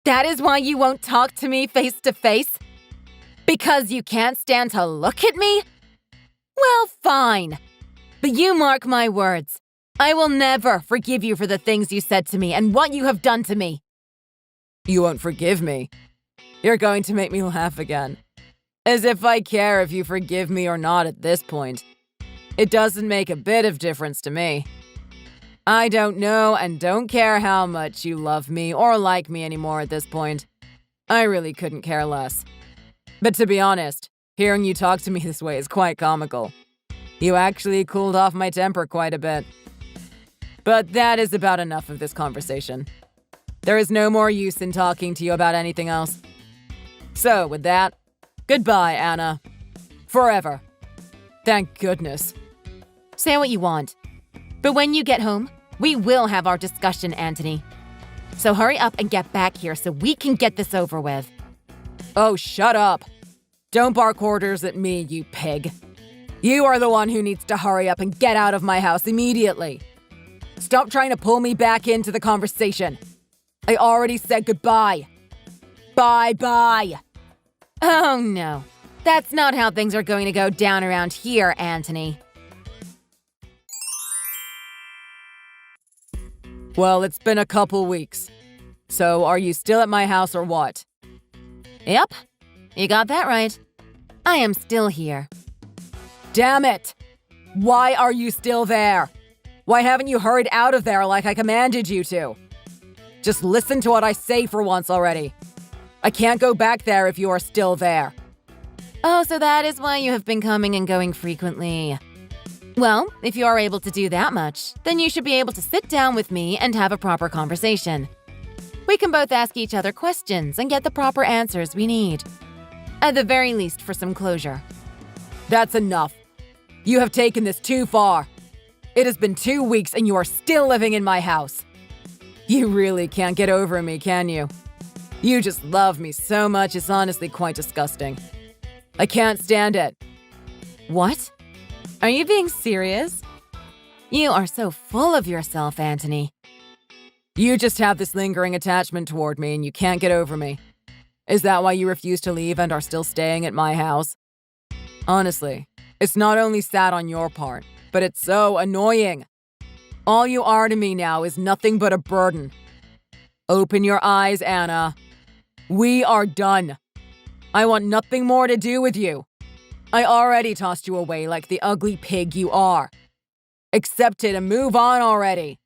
Speaker 2: That is why you won't talk to me face to face? Because you can't stand to look at me? Well, fine. But you mark my words. I will never forgive you for the things you said to me and what you have done to me.
Speaker 3: You won't forgive me. You're going to make me laugh again. As if I care if you forgive me or not at this point. It doesn't make a bit of difference to me. I don't know and don't care how much you love me or like me anymore at this point. I really couldn't care less. But to be honest, hearing you talk to me this way is quite comical. You actually cooled off my temper quite a bit. But that is about enough of this conversation. There is no more use in talking to you about anything else. So, with that, goodbye, Anna. Forever. Thank goodness.
Speaker 2: Say what you want. But when you get home, we will have our discussion, Anthony. So hurry up and get back here so we can get this over with.
Speaker 3: Oh, shut up. Don't bark orders at me, you pig. You are the one who needs to hurry up and get out of my house immediately. Stop trying to pull me back into the conversation. I already said goodbye.
Speaker 1: Bye-bye.
Speaker 3: Oh no, that's not how things are going to go down around here, Anthony. Well, it's been a couple weeks. So are you still at my house or what? Yep, you got that right. I am still here.
Speaker 1: Damn it! Why are you still there? Why haven't you hurried out of there like I commanded you to? Just listen to what I say for once already. I can't go back there if you are still there.
Speaker 3: Oh, so that is why you have been coming and going frequently. Well, if you are able to do that much, then you should be able to sit down with me and have a proper conversation. We can both ask each other questions and get the proper answers we need. At the very least, for some closure.
Speaker 1: That's enough. You have taken this too far. It has been 2 weeks and you are still living in my house. You really can't get over me, can you? You just love me so much, it's honestly quite disgusting. I can't stand it.
Speaker 3: What? Are you being serious? You are so full of yourself, Anthony.
Speaker 1: You just have this lingering attachment toward me and you can't get over me. Is that why you refuse to leave and are still staying at my house? Honestly, it's not only sad on your part, but it's so annoying. All you are to me now is nothing but a burden. Open your eyes, Anna. We are done. I want nothing more to do with you. I already tossed you away like the ugly pig you are. Accept it and move on already.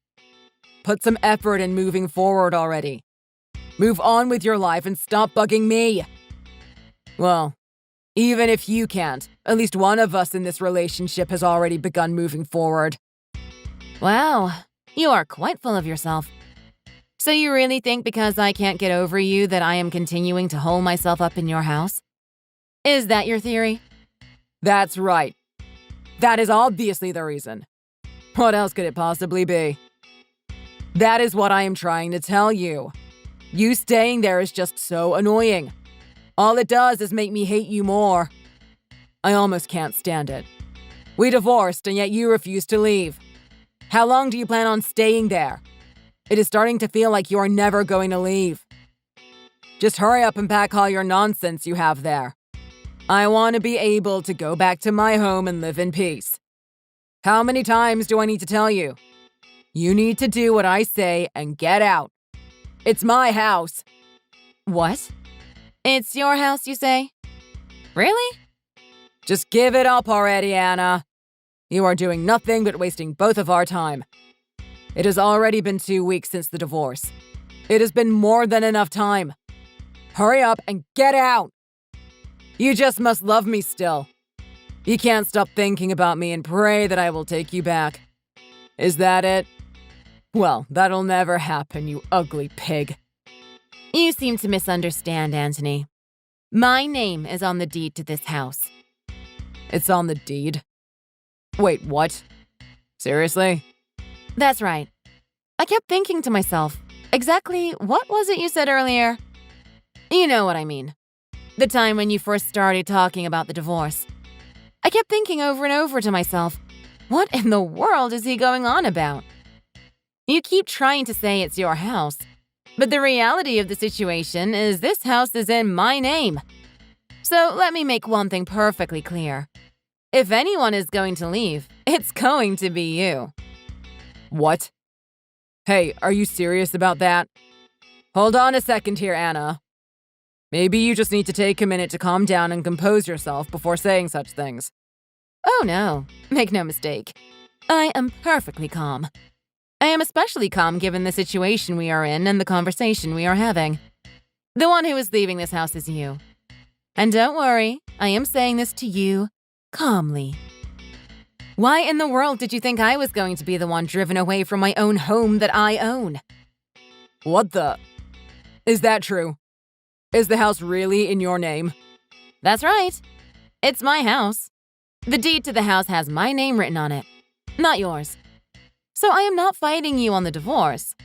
Speaker 1: Put some effort in moving forward already. Move on with your life and stop bugging me. Well, even if you can't, at least one of us in this relationship has already begun moving forward.
Speaker 3: Wow, you are quite full of yourself. So you really think because I can't get over you that I am continuing to hole myself up in your house? Is that your theory?
Speaker 1: That's right. That is obviously the reason. What else could it possibly be? That is what I am trying to tell you. You staying there is just so annoying. All it does is make me hate you more. I almost can't stand it. We divorced and yet you refuse to leave. How long do you plan on staying there? It is starting to feel like you are never going to leave. Just hurry up and pack all your nonsense you have there. I want to be able to go back to my home and live in peace. How many times do I need to tell you? You need to do what I say and get out. It's my house.
Speaker 3: What? It's your house, you say? Really?
Speaker 1: Just give it up already, Anna. You are doing nothing but wasting both of our time. It has already been 2 weeks since the divorce. It has been more than enough time. Hurry up and get out. You just must love me still. You can't stop thinking about me and pray that I will take you back. Is that it? Well, that'll never happen, you ugly pig.
Speaker 3: You seem to misunderstand, Anthony. My name is on the deed to this house.
Speaker 1: It's on the deed? Wait, what? Seriously?
Speaker 3: That's right. I kept thinking to myself, exactly what was it you said earlier? You know what I mean. The time when you first started talking about the divorce. I kept thinking over and over to myself, what in the world is he going on about? You keep trying to say it's your house, but the reality of the situation is this house is in my name. So let me make one thing perfectly clear. If anyone is going to leave, it's going to be you.
Speaker 1: What? Hey, are you serious about that? Hold on a second here, Anna. Maybe you just need to take a minute to calm down and compose yourself before saying such things.
Speaker 3: Oh no, make no mistake. I am perfectly calm. I am especially calm given the situation we are in and the conversation we are having. The one who is leaving this house is you. And don't worry, I am saying this to you calmly. Why in the world did you think I was going to be the one driven away from my own home that I own?
Speaker 1: What the? Is that true? Is the house really in your name?
Speaker 3: That's right. It's my house. The deed to the house has my name written on it, not yours. So I am not fighting you on the divorce.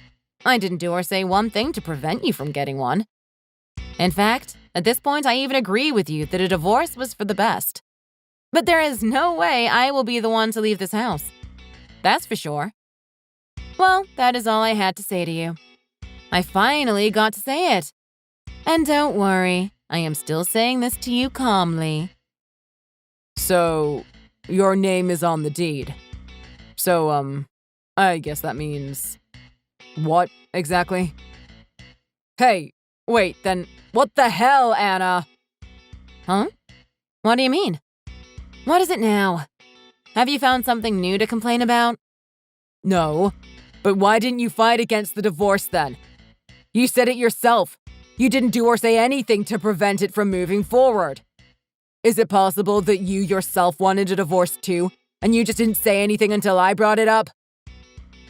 Speaker 3: I didn't do or say one thing to prevent you from getting one. In fact, at this point, I even agree with you that a divorce was for the best. But there is no way I will be the one to leave this house. That's for sure. Well, that is all I had to say to you. I finally got to say it.
Speaker 2: And don't worry, I am still saying this to you calmly.
Speaker 3: So, your name is on the deed. So, I guess that means... What, exactly? Hey, wait, then what the hell, Anna?
Speaker 2: Huh? What do you mean? What is it now? Have you found something new to complain about?
Speaker 3: No, but why didn't you fight against the divorce then? You said it yourself. You didn't do or say anything to prevent it from moving forward. Is it possible that you yourself wanted a divorce too, and you just didn't say anything until I brought it up?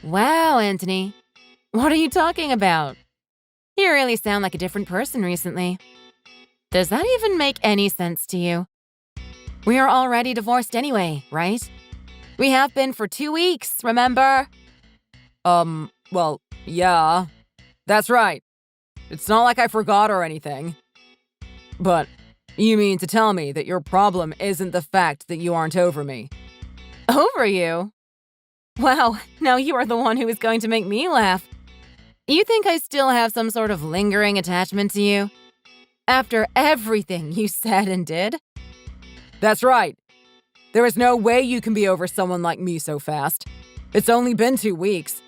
Speaker 2: Wow, Anthony. What are you talking about? You really sound like a different person recently. Does that even make any sense to you? We are already divorced anyway, right? We have been for 2 weeks, remember?
Speaker 3: Well, yeah. That's right. It's not like I forgot or anything. But you mean to tell me that your problem isn't the fact that you aren't over me?
Speaker 2: Over you? Wow, now you are the one who is going to make me laugh. You think I still have some sort of lingering attachment to you? After everything you said and did?
Speaker 3: That's right. There is no way you can be over someone like me so fast. It's only been 2 weeks.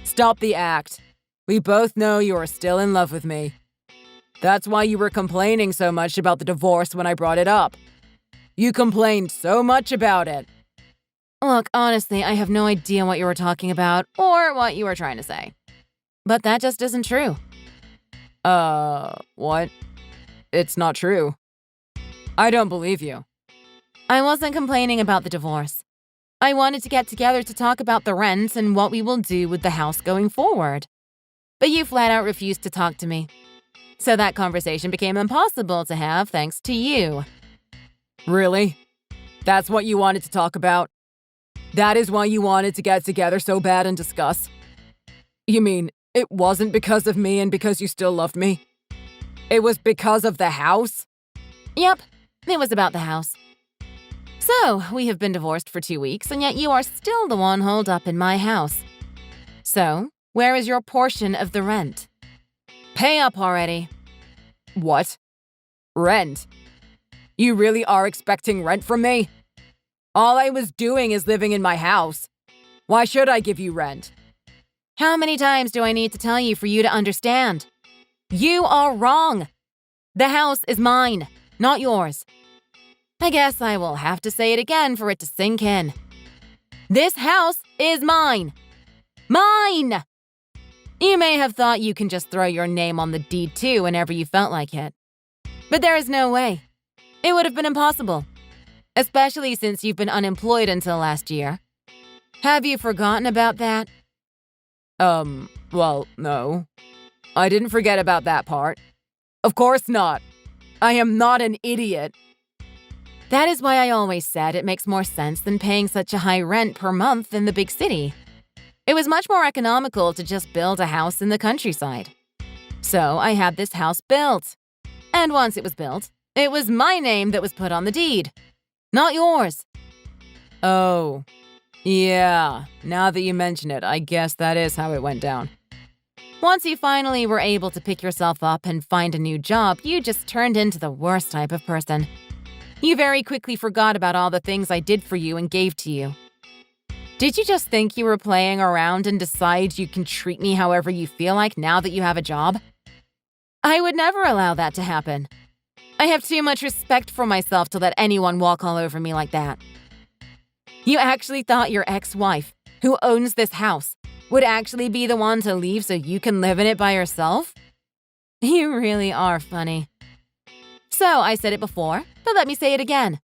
Speaker 3: Stop the act. We both know you are still in love with me. That's why you were complaining so much about the divorce when I brought it up. You complained so much about it.
Speaker 2: Look, honestly, I have no idea what you were talking about or what you were trying to say. But that just isn't true.
Speaker 3: What? It's not true. I don't believe you.
Speaker 2: I wasn't complaining about the divorce. I wanted to get together to talk about the rent and what we will do with the house going forward. But you flat out refused to talk to me. So that conversation became impossible to have thanks to you.
Speaker 3: Really? That's what you wanted to talk about? That is why you wanted to get together so bad and discuss? You mean it wasn't because of me and because you still loved me? It was because of the house?
Speaker 2: Yep, it was about the house. So, we have been divorced for 2 weeks, and yet you are still the one holed up in my house. So, where is your portion of the rent? Pay up already.
Speaker 3: What? Rent? You really are expecting rent from me? All I was doing is living in my house. Why should I give you rent?
Speaker 2: How many times do I need to tell you for you to understand? You are wrong. The house is mine, not yours. I guess I will have to say it again for it to sink in. This house is mine. Mine! You may have thought you can just throw your name on the deed too whenever you felt like it. But there is no way. It would have been impossible. Especially since you've been unemployed until last year. Have you forgotten about that?
Speaker 3: Well, no. I didn't forget about that part. Of course not. I am not an idiot.
Speaker 2: That is why I always said it makes more sense than paying such a high rent per month in the big city. It was much more economical to just build a house in the countryside. So I had this house built. And once it was built, it was my name that was put on the deed. Not yours.
Speaker 3: Oh, yeah. Now that you mention it, I guess that is how it went down.
Speaker 2: Once you finally were able to pick yourself up and find a new job, you just turned into the worst type of person. You very quickly forgot about all the things I did for you and gave to you. Did you just think you were playing around and decide you can treat me however you feel like now that you have a job? I would never allow that to happen. I have too much respect for myself to let anyone walk all over me like that. You actually thought your ex-wife, who owns this house, would actually be the one to leave so you can live in it by yourself? You really are funny. So I said it before, but let me say it again.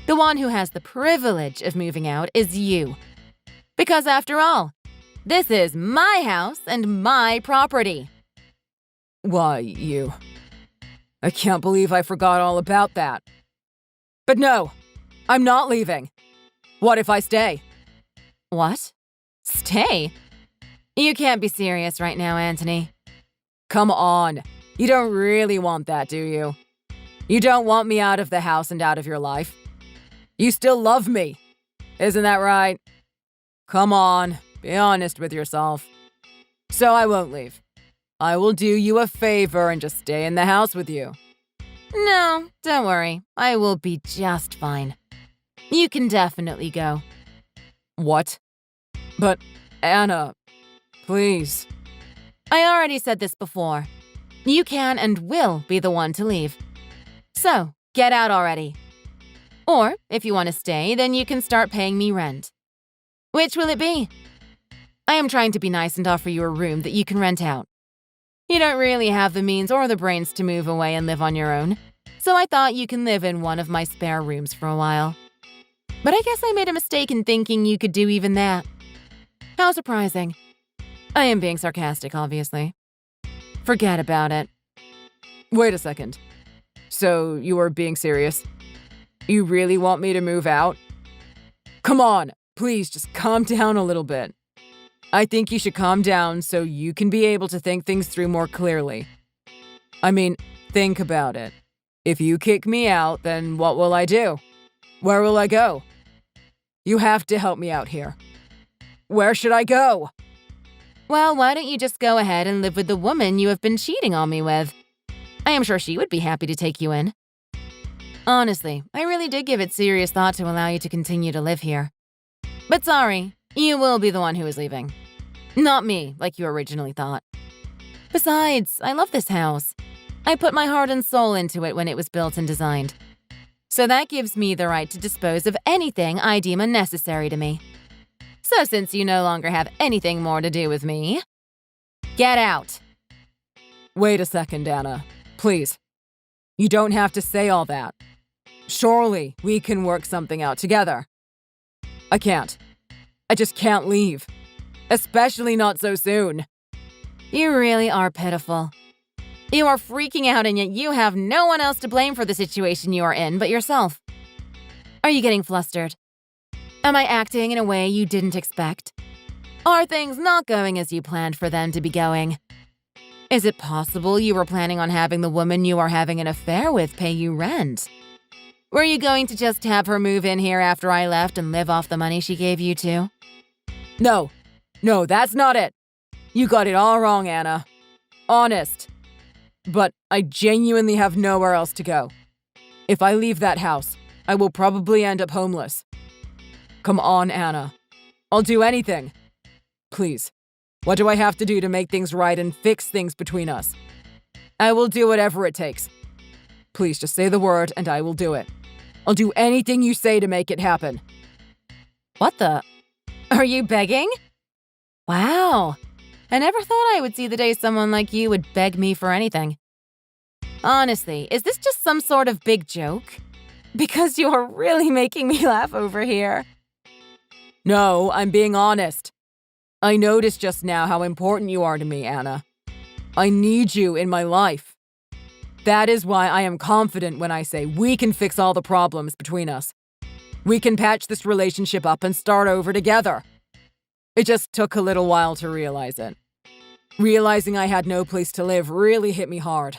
Speaker 2: The one who has the privilege of moving out is you. Because after all, this is my house and my property.
Speaker 3: Why, you... I can't believe I forgot all about that. But no, I'm not leaving. What if I stay?
Speaker 2: What? Stay? You can't be serious right now, Anthony.
Speaker 3: Come on. You don't really want that, do you? You don't want me out of the house and out of your life. You still love me. Isn't that right? Come on, be honest with yourself. So I won't leave. I will do you a favor and just stay in the house with you.
Speaker 2: No, don't worry. I will be just fine. You can definitely go.
Speaker 3: What? But, Anna, please.
Speaker 2: I already said this before. You can and will be the one to leave. So, get out already. Or, if you want to stay, then you can start paying me rent. Which will it be? I am trying to be nice and offer you a room that you can rent out. You don't really have the means or the brains to move away and live on your own, so I thought you can live in one of my spare rooms for a while. But I guess I made a mistake in thinking you could do even that. How surprising. I am being sarcastic, obviously. Forget about it.
Speaker 3: Wait a second. So you are being serious? You really want me to move out? Come on, please just calm down a little bit. I think you should calm down so you can be able to think things through more clearly. I mean, think about it. If you kick me out, then what will I do? Where will I go? You have to help me out here. Where should I go?
Speaker 2: Well, why don't you just go ahead and live with the woman you have been cheating on me with? I am sure she would be happy to take you in. Honestly, I really did give it serious thought to allow you to continue to live here. But sorry, you will be the one who is leaving. Not me, like you originally thought. Besides, I love this house. I put my heart and soul into it when it was built and designed. So that gives me the right to dispose of anything I deem unnecessary to me. So since you no longer have anything more to do with me, get out.
Speaker 3: Wait a second, Anna. Please. You don't have to say all that. Surely we can work something out together. I can't. I just can't leave. Especially not so soon.
Speaker 2: You really are pitiful. You are freaking out and yet you have no one else to blame for the situation you are in but yourself. Are you getting flustered? Am I acting in a way you didn't expect? Are things not going as you planned for them to be going? Is it possible you were planning on having the woman you are having an affair with pay you rent? Were you going to just have her move in here after I left and live off the money she gave you too?
Speaker 3: No, that's not it. You got it all wrong, Anna. Honest. But I genuinely have nowhere else to go. If I leave that house, I will probably end up homeless. Come on, Anna. I'll do anything. Please, what do I have to do to make things right and fix things between us? I will do whatever it takes. Please just say the word and I will do it. I'll do anything you say to make it happen.
Speaker 2: What the? Are you begging? Wow. I never thought I would see the day someone like you would beg me for anything. Honestly, is this just some sort of big joke? Because you're really making me laugh over here.
Speaker 3: No, I'm being honest. I noticed just now how important you are to me, Anna. I need you in my life. That is why I am confident when I say we can fix all the problems between us. We can patch this relationship up and start over together. It just took a little while to realize it. Realizing I had no place to live really hit me hard.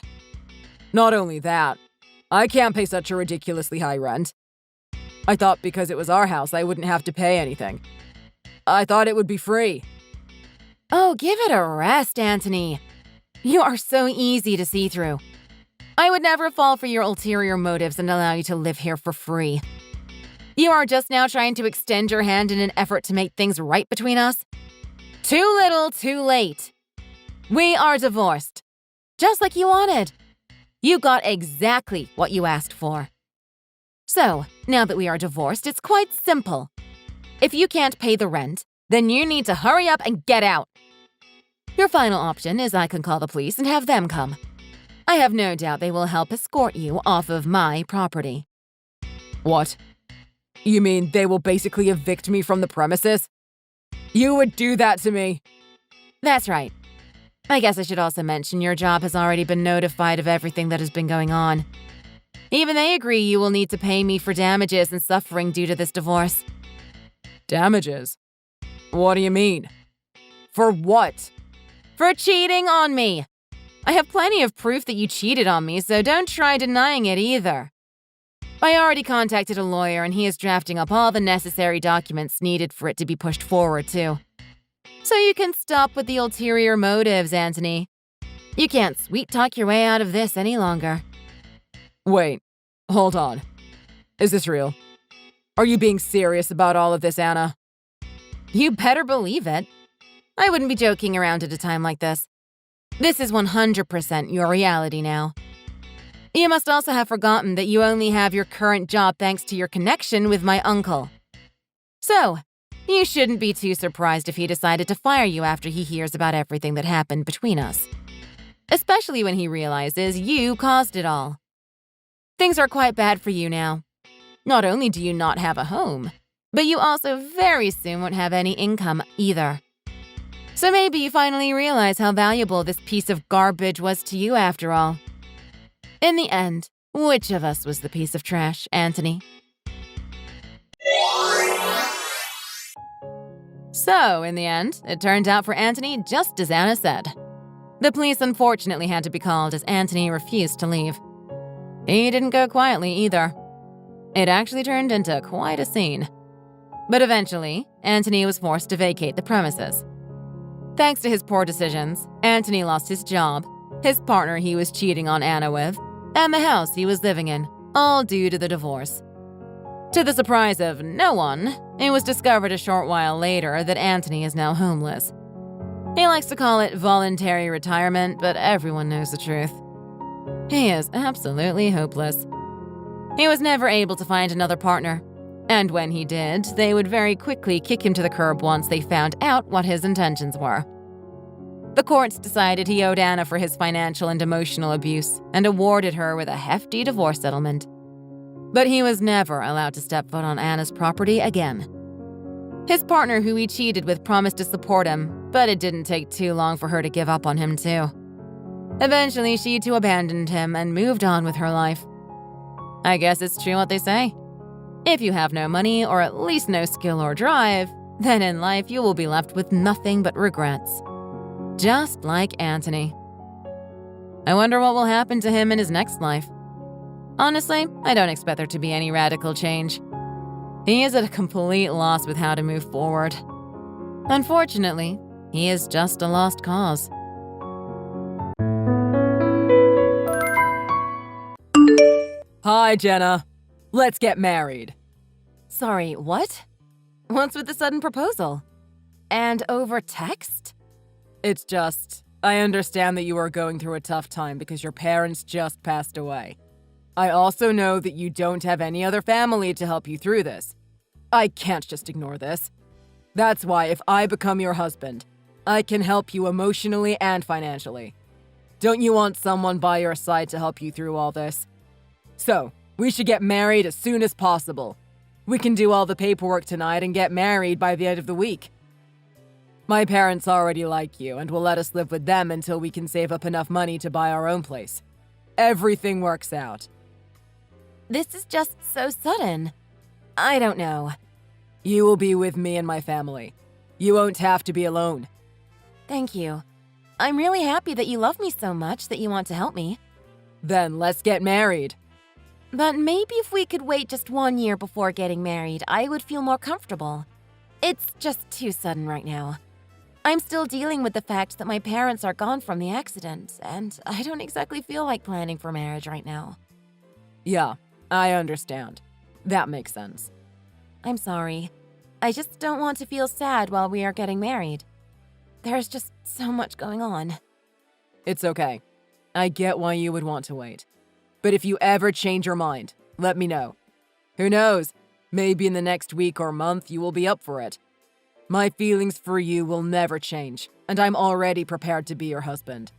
Speaker 3: Not only that, I can't pay such a ridiculously high rent. I thought because it was our house, I wouldn't have to pay anything. I thought it would be free.
Speaker 2: Oh, give it a rest, Anthony. You are so easy to see through. I would never fall for your ulterior motives and allow you to live here for free. You are just now trying to extend your hand in an effort to make things right between us? Too little, too late. We are divorced. Just like you wanted. You got exactly what you asked for. So, now that we are divorced, it's quite simple. If you can't pay the rent, then you need to hurry up and get out. Your final option is I can call the police and have them come. I have no doubt they will help escort you off of my property.
Speaker 3: What? You mean they will basically evict me from the premises? You would do that to me?
Speaker 2: That's right. I guess I should also mention your job has already been notified of everything that has been going on. Even they agree you will need to pay me for damages and suffering due to this divorce.
Speaker 3: Damages? What do you mean? For what?
Speaker 2: For cheating on me. I have plenty of proof that you cheated on me, so don't try denying it either. I already contacted a lawyer and he is drafting up all the necessary documents needed for it to be pushed forward, too. So you can stop with the ulterior motives, Anthony. You can't sweet-talk your way out of this any longer.
Speaker 3: Wait, hold on. Is this real? Are you being serious about all of this, Anna?
Speaker 2: You better believe it. I wouldn't be joking around at a time like this. This is 100% your reality now. You must also have forgotten that you only have your current job thanks to your connection with my uncle. So, you shouldn't be too surprised if he decided to fire you after he hears about everything that happened between us. Especially when he realizes you caused it all. Things are quite bad for you now. Not only do you not have a home, but you also very soon won't have any income either. So maybe you finally realize how valuable this piece of garbage was to you after all. In the end, which of us was the piece of trash, Anthony?
Speaker 3: So, in the end, it turned out for Anthony just as Anna said. The police unfortunately had to be called as Anthony refused to leave. He didn't go quietly either. It actually turned into quite a scene. But eventually, Anthony was forced to vacate the premises. Thanks to his poor decisions, Anthony lost his job, his partner he was cheating on Anna with, and the house he was living in, all due to the divorce. To the surprise of no one, it was discovered a short while later that Anthony is now homeless. He likes to call it voluntary retirement, but everyone knows the truth. He is absolutely hopeless. He was never able to find another partner, and when he did, they would very quickly kick him to the curb once they found out what his intentions were. The courts decided he owed Anna for his financial and emotional abuse and awarded her with a hefty divorce settlement. But he was never allowed to step foot on Anna's property again. His partner who he cheated with promised to support him, but it didn't take too long for her to give up on him too. Eventually, she too abandoned him and moved on with her life. I guess it's true what they say. If you have no money or at least no skill or drive, then in life you will be left with nothing but regrets. Just like Anthony. I wonder what will happen to him in his next life. Honestly, I don't expect there to be any radical change. He is at a complete loss with how to move forward. Unfortunately, he is just a lost cause. Hi, Jenna. Let's get married.
Speaker 2: Sorry, what? What's with the sudden proposal? And over text?
Speaker 3: It's just, I understand that you are going through a tough time because your parents just passed away. I also know that you don't have any other family to help you through this. I can't just ignore this. That's why if I become your husband, I can help you emotionally and financially. Don't you want someone by your side to help you through all this? So, we should get married as soon as possible. We can do all the paperwork tonight and get married by the end of the week. My parents already like you and will let us live with them until we can save up enough money to buy our own place. Everything works out.
Speaker 2: This is just so sudden. I don't know.
Speaker 3: You will be with me and my family. You won't have to be alone.
Speaker 2: Thank you. I'm really happy that you love me so much that you want to help me.
Speaker 3: Then let's get married.
Speaker 2: But maybe if we could wait just 1 year before getting married, I would feel more comfortable. It's just too sudden right now. I'm still dealing with the fact that my parents are gone from the accident, and I don't exactly feel like planning for marriage right now.
Speaker 3: Yeah, I understand. That makes sense.
Speaker 2: I'm sorry. I just don't want to feel sad while we are getting married. There's just so much going on.
Speaker 3: It's okay. I get why you would want to wait. But if you ever change your mind, let me know. Who knows? Maybe in the next week or month you will be up for it. My feelings for you will never change, and I'm already prepared to be your husband.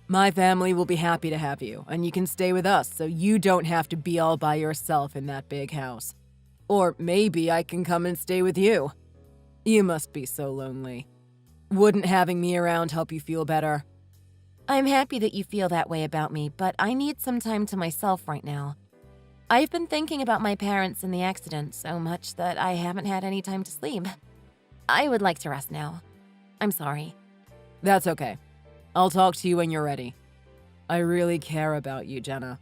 Speaker 3: My family will be happy to have you, and you can stay with us so you don't have to be all by yourself in that big house. Or maybe I can come and stay with you. You must be so lonely. Wouldn't having me around help you feel better?
Speaker 2: I'm happy that you feel that way about me, but I need some time to myself right now. I've been thinking about my parents and the accident so much that I haven't had any time to sleep. I would like to rest now. I'm sorry.
Speaker 3: That's okay. I'll talk to you when you're ready. I really care about you, Jenna.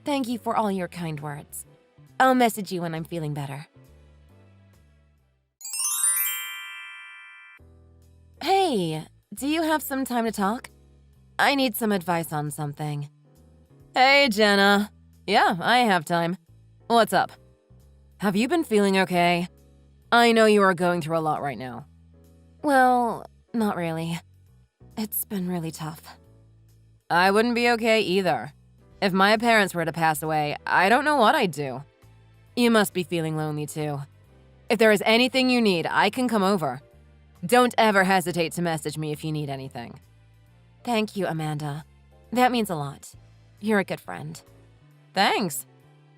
Speaker 2: Thank you for all your kind words. I'll message you when I'm feeling better. Hey, do you have some time to talk?
Speaker 3: I need some advice on something. Hey, Jenna. Yeah, I have time. What's up? Have you been feeling okay? I know you are going through a lot right now.
Speaker 2: Well, not really. It's been really tough.
Speaker 3: I wouldn't be okay either. If my parents were to pass away, I don't know what I'd do. You must be feeling lonely too. If there is anything you need, I can come over. Don't ever hesitate to message me if you need anything.
Speaker 2: Thank you, Amanda. That means a lot. You're a good friend.
Speaker 3: Thanks.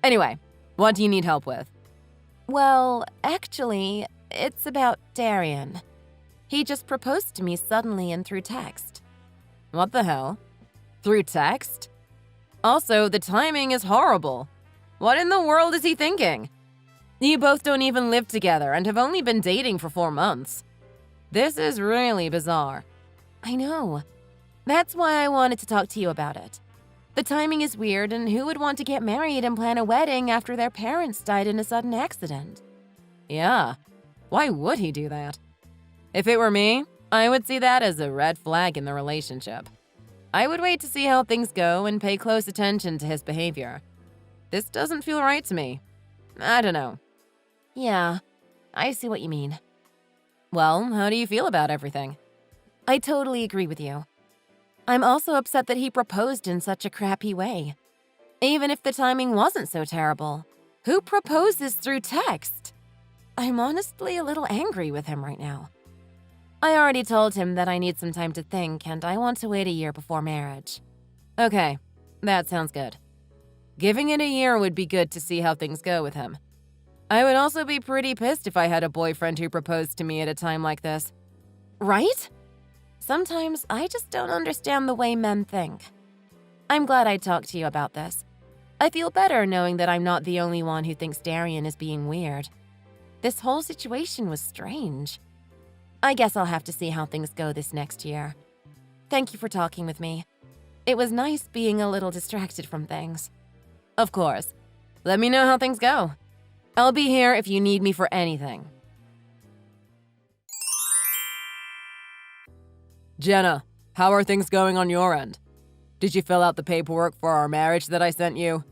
Speaker 3: Anyway, what do you need help with?
Speaker 2: Well, actually, it's about Darian. He just proposed to me suddenly and through text.
Speaker 3: What the hell? Through text? Also, the timing is horrible. What in the world is he thinking? You both don't even live together and have only been dating for 4 months. This is really bizarre.
Speaker 2: I know. That's why I wanted to talk to you about it. The timing is weird, and who would want to get married and plan a wedding after their parents died in a sudden accident?
Speaker 3: Yeah, why would he do that? If it were me, I would see that as a red flag in the relationship. I would wait to see how things go and pay close attention to his behavior. This doesn't feel right to me. I don't know.
Speaker 2: Yeah, I see what you mean.
Speaker 3: Well, how do you feel about everything?
Speaker 2: I totally agree with you. I'm also upset that he proposed in such a crappy way. Even if the timing wasn't so terrible, who proposes through text? I'm honestly a little angry with him right now. I already told him that I need some time to think and I want to wait a year before marriage.
Speaker 3: Okay, that sounds good. Giving it a year would be good to see how things go with him. I would also be pretty pissed if I had a boyfriend who proposed to me at a time like this.
Speaker 2: Right? Sometimes I just don't understand the way men think. I'm glad I talked to you about this. I feel better knowing that I'm not the only one who thinks Darian is being weird. This whole situation was strange. I guess I'll have to see how things go this next year. Thank you for talking with me. It was nice being a little distracted from things.
Speaker 3: Of course. Let me know how things go. I'll be here if you need me for anything. Jenna, how are things going on your end? Did you fill out the paperwork for our marriage that I sent you?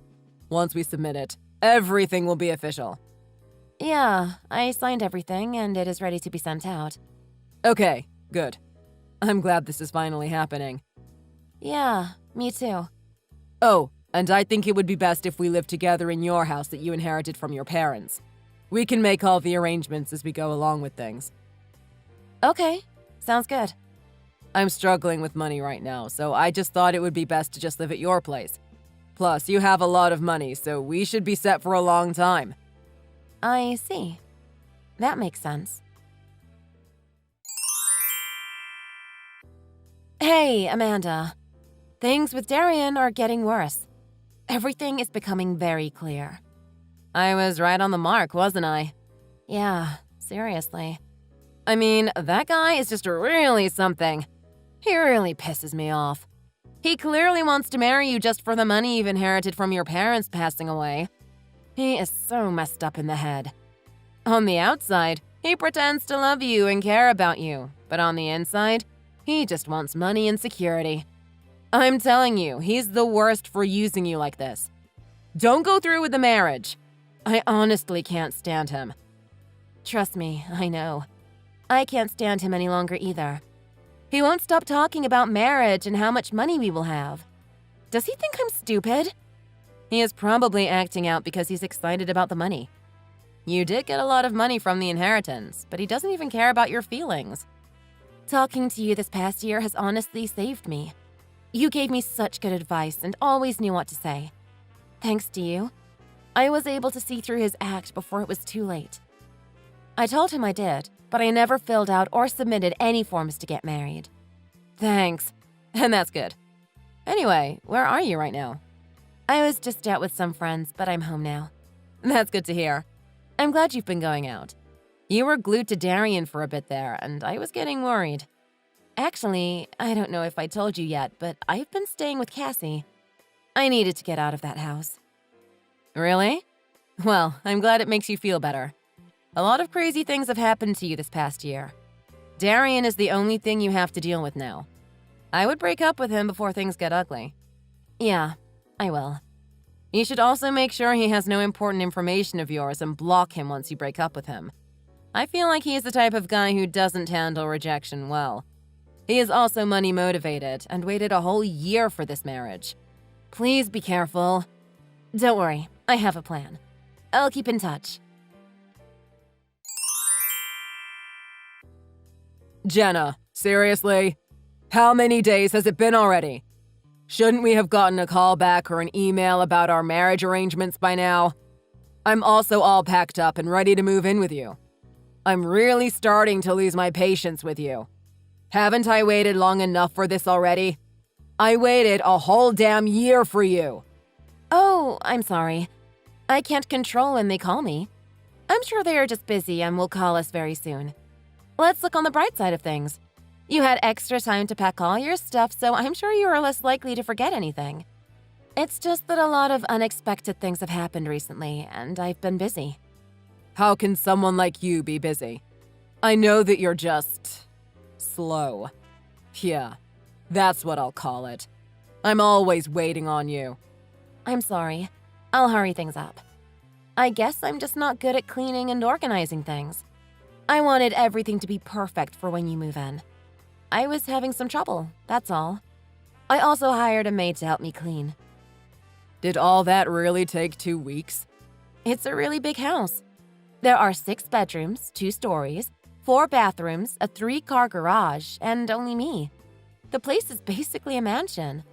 Speaker 3: Once we submit it, everything will be official.
Speaker 2: Yeah, I signed everything and it is ready to be sent out.
Speaker 3: Okay, good. I'm glad this is finally happening.
Speaker 2: Yeah, me too.
Speaker 3: Oh, and I think it would be best if we lived together in your house that you inherited from your parents. We can make all the arrangements as we go along with things.
Speaker 2: Okay, sounds good.
Speaker 3: I'm struggling with money right now, so I just thought it would be best to just live at your place. Plus, you have a lot of money, so we should be set for a long time.
Speaker 2: I see. That makes sense. Hey, Amanda. Things with Darian are getting worse. Everything is becoming very clear.
Speaker 3: I was right on the mark, wasn't I?
Speaker 2: Yeah, seriously.
Speaker 3: I mean, that guy is just really something. He really pisses me off. He clearly wants to marry you just for the money you've inherited from your parents passing away. He is so messed up in the head. On the outside, he pretends to love you and care about you, but on the inside, he just wants money and security. I'm telling you, he's the worst for using you like this. Don't go through with the marriage. I honestly can't stand him.
Speaker 2: Trust me, I know. I can't stand him any longer either. He won't stop talking about marriage and how much money we will have. Does he think I'm stupid?
Speaker 3: He is probably acting out because he's excited about the money. You did get a lot of money from the inheritance, but he doesn't even care about your feelings.
Speaker 2: Talking to you this past year has honestly saved me. You gave me such good advice and always knew what to say. Thanks to you, I was able to see through his act before it was too late. I told him I did, but I never filled out or submitted any forms to get married.
Speaker 3: Thanks. And that's good. Anyway, where are you right now?
Speaker 2: I was just out with some friends, but I'm home now.
Speaker 3: That's good to hear. I'm glad you've been going out. You were glued to Darian for a bit there, and I was getting worried.
Speaker 2: Actually, I don't know if I told you yet, but I've been staying with Cassie. I needed to get out of that house.
Speaker 3: Really? Well, I'm glad it makes you feel better. A lot of crazy things have happened to you this past year. Darian is the only thing you have to deal with now. I would break up with him before things get ugly.
Speaker 2: Yeah, I will.
Speaker 3: You should also make sure he has no important information of yours and block him once you break up with him. I feel like he is the type of guy who doesn't handle rejection well. He is also money motivated and waited a whole year for this marriage. Please be careful.
Speaker 2: Don't worry, I have a plan. I'll keep in touch.
Speaker 3: Jenna, seriously? How many days has it been already? Shouldn't we have gotten a call back or an email about our marriage arrangements by now? I'm also all packed up and ready to move in with you. I'm really starting to lose my patience with you. Haven't I waited long enough for this already? I waited a whole damn year for you.
Speaker 2: Oh, I'm sorry. I can't control when they call me. I'm sure they are just busy and will call us very soon. Let's look on the bright side of things. You had extra time to pack all your stuff, so I'm sure you are less likely to forget anything. It's just that a lot of unexpected things have happened recently, and I've been busy.
Speaker 3: How can someone like you be busy? I know that you're just slow. Yeah, that's what I'll call it. I'm always waiting on you.
Speaker 2: I'm sorry. I'll hurry things up. I guess I'm just not good at cleaning and organizing things. I wanted everything to be perfect for when you move in. I was having some trouble, that's all. I also hired a maid to help me clean.
Speaker 3: Did all that really take 2 weeks?
Speaker 2: It's a really big house. There are 6 bedrooms, 2 stories, 4 bathrooms, a 3-car garage, and only me. The place is basically a mansion.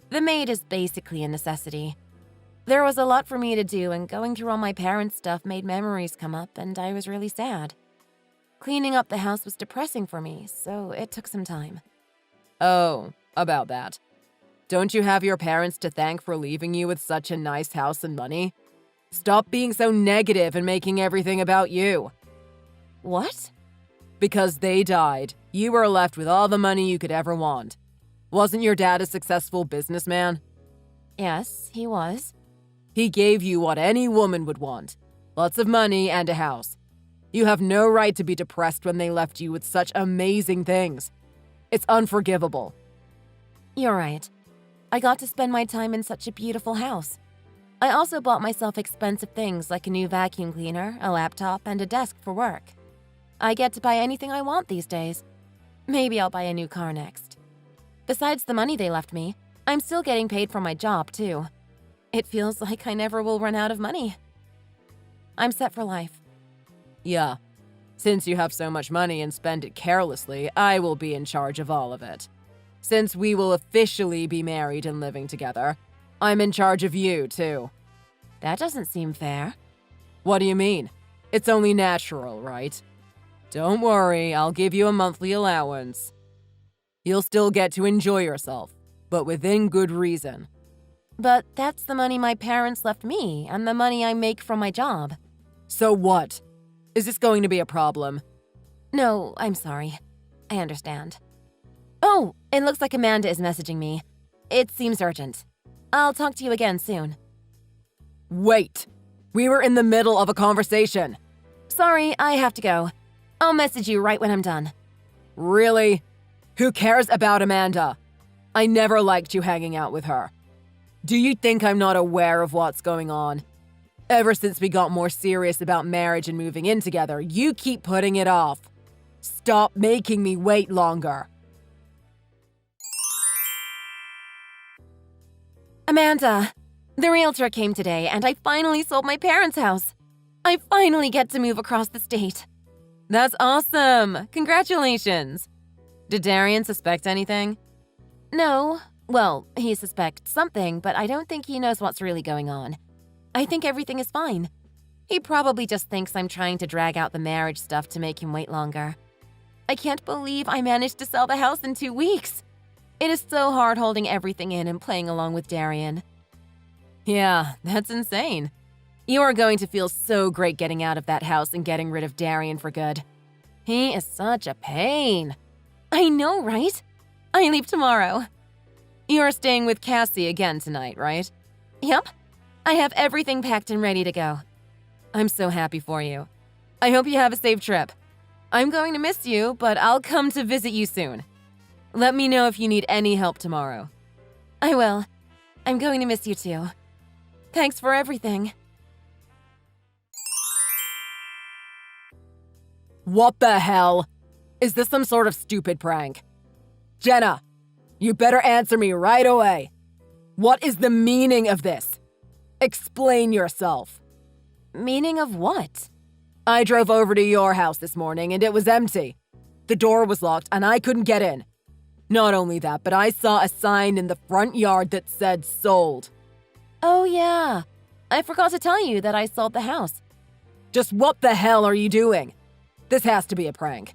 Speaker 2: The maid is basically a necessity. There was a lot for me to do, and going through all my parents' stuff made memories come up, and I was really sad. Cleaning up the house was depressing for me, so it took some time.
Speaker 3: Oh, about that. Don't you have your parents to thank for leaving you with such a nice house and money? Stop being so negative and making everything about you.
Speaker 2: What?
Speaker 3: Because they died, you were left with all the money you could ever want. Wasn't your dad a successful businessman?
Speaker 2: Yes, he was.
Speaker 3: He gave you what any woman would want. Lots of money and a house. You have no right to be depressed when they left you with such amazing things. It's unforgivable.
Speaker 2: You're right. I got to spend my time in such a beautiful house. I also bought myself expensive things like a new vacuum cleaner, a laptop, and a desk for work. I get to buy anything I want these days. Maybe I'll buy a new car next. Besides the money they left me, I'm still getting paid for my job, too. It feels like I never will run out of money. I'm set for life.
Speaker 3: Yeah. Since you have so much money and spend it carelessly, I will be in charge of all of it. Since we will officially be married and living together, I'm in charge of you, too.
Speaker 2: That doesn't seem fair.
Speaker 3: What do you mean? It's only natural, right? Don't worry, I'll give you a monthly allowance. You'll still get to enjoy yourself, but within good reason.
Speaker 2: But that's the money my parents left me and the money I make from my job.
Speaker 3: So what? Is this going to be a problem?
Speaker 2: No, I'm sorry. I understand. Oh, it looks like Amanda is messaging me. It seems urgent. I'll talk to you again soon.
Speaker 3: Wait! We were in the middle of a conversation.
Speaker 2: Sorry, I have to go. I'll message you right when I'm done.
Speaker 3: Really? Who cares about Amanda? I never liked you hanging out with her. Do you think I'm not aware of what's going on? Ever since we got more serious about marriage and moving in together, you keep putting it off. Stop making me wait longer.
Speaker 2: Amanda, the realtor came today and I finally sold my parents' house. I finally get to move across the state.
Speaker 3: That's awesome! Congratulations! Did Darian suspect anything?
Speaker 2: No. Well, he suspects something, but I don't think he knows what's really going on. I think everything is fine. He probably just thinks I'm trying to drag out the marriage stuff to make him wait longer. I can't believe I managed to sell the house in 2 weeks. It is so hard holding everything in and playing along with Darian.
Speaker 3: Yeah, that's insane. You are going to feel so great getting out of that house and getting rid of Darian for good. He is such a pain.
Speaker 2: I know, right? I leave tomorrow.
Speaker 3: You are staying with Cassie again tonight, right?
Speaker 2: Yep. I have everything packed and ready to go.
Speaker 3: I'm so happy for you. I hope you have a safe trip. I'm going to miss you, but I'll come to visit you soon. Let me know if you need any help tomorrow.
Speaker 2: I will. I'm going to miss you too. Thanks for everything.
Speaker 3: What the hell? Is this some sort of stupid prank? Jenna, you better answer me right away. What is the meaning of this? Explain yourself.
Speaker 2: Meaning of what?
Speaker 3: I drove over to your house this morning and it was empty. The door was locked and I couldn't get in. Not only that, but I saw a sign in the front yard that said sold.
Speaker 2: Oh yeah. I forgot to tell you that I sold the house.
Speaker 3: Just what the hell are you doing? This has to be a prank.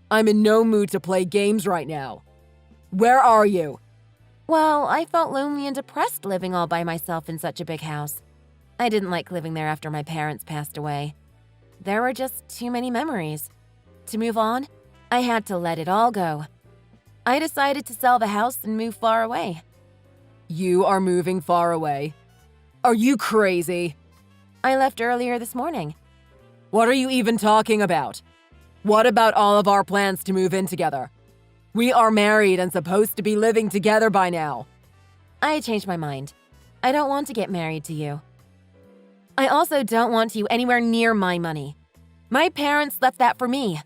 Speaker 3: I'm in no mood to play games right now. Where are you?
Speaker 2: Well, I felt lonely and depressed living all by myself in such a big house. I didn't like living there after my parents passed away. There were just too many memories. To move on, I had to let it all go. I decided to sell the house and move far away.
Speaker 3: You are moving far away? Are you crazy?
Speaker 2: I left earlier this morning.
Speaker 3: What are you even talking about? What about all of our plans to move in together? We are married and supposed to be living together by now.
Speaker 2: I changed my mind. I don't want to get married to you. I also don't want you anywhere near my money. My parents left that for me.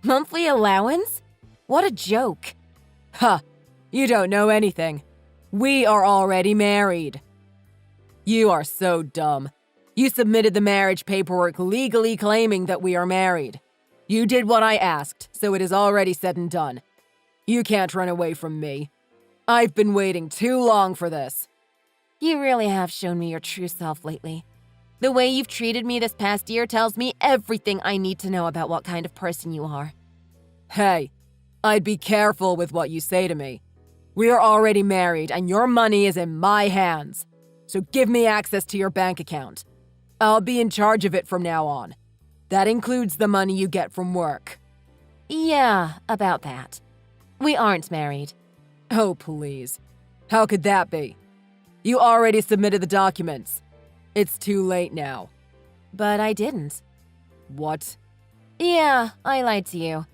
Speaker 2: Monthly allowance? What a joke.
Speaker 3: Huh, you don't know anything. We are already married. You are so dumb. You submitted the marriage paperwork legally claiming that we are married. You did what I asked, so it is already said and done. You can't run away from me. I've been waiting too long for this.
Speaker 2: You really have shown me your true self lately. The way you've treated me this past year tells me everything I need to know about what kind of person you are.
Speaker 3: Hey, I'd be careful with what you say to me. We are already married and your money is in my hands. So give me access to your bank account. I'll be in charge of it from now on. That includes the money you get from work.
Speaker 2: Yeah, about that. We aren't married.
Speaker 3: Oh, please. How could that be? You already submitted the documents. It's too late now.
Speaker 2: But I didn't.
Speaker 3: What?
Speaker 2: Yeah, I lied to you.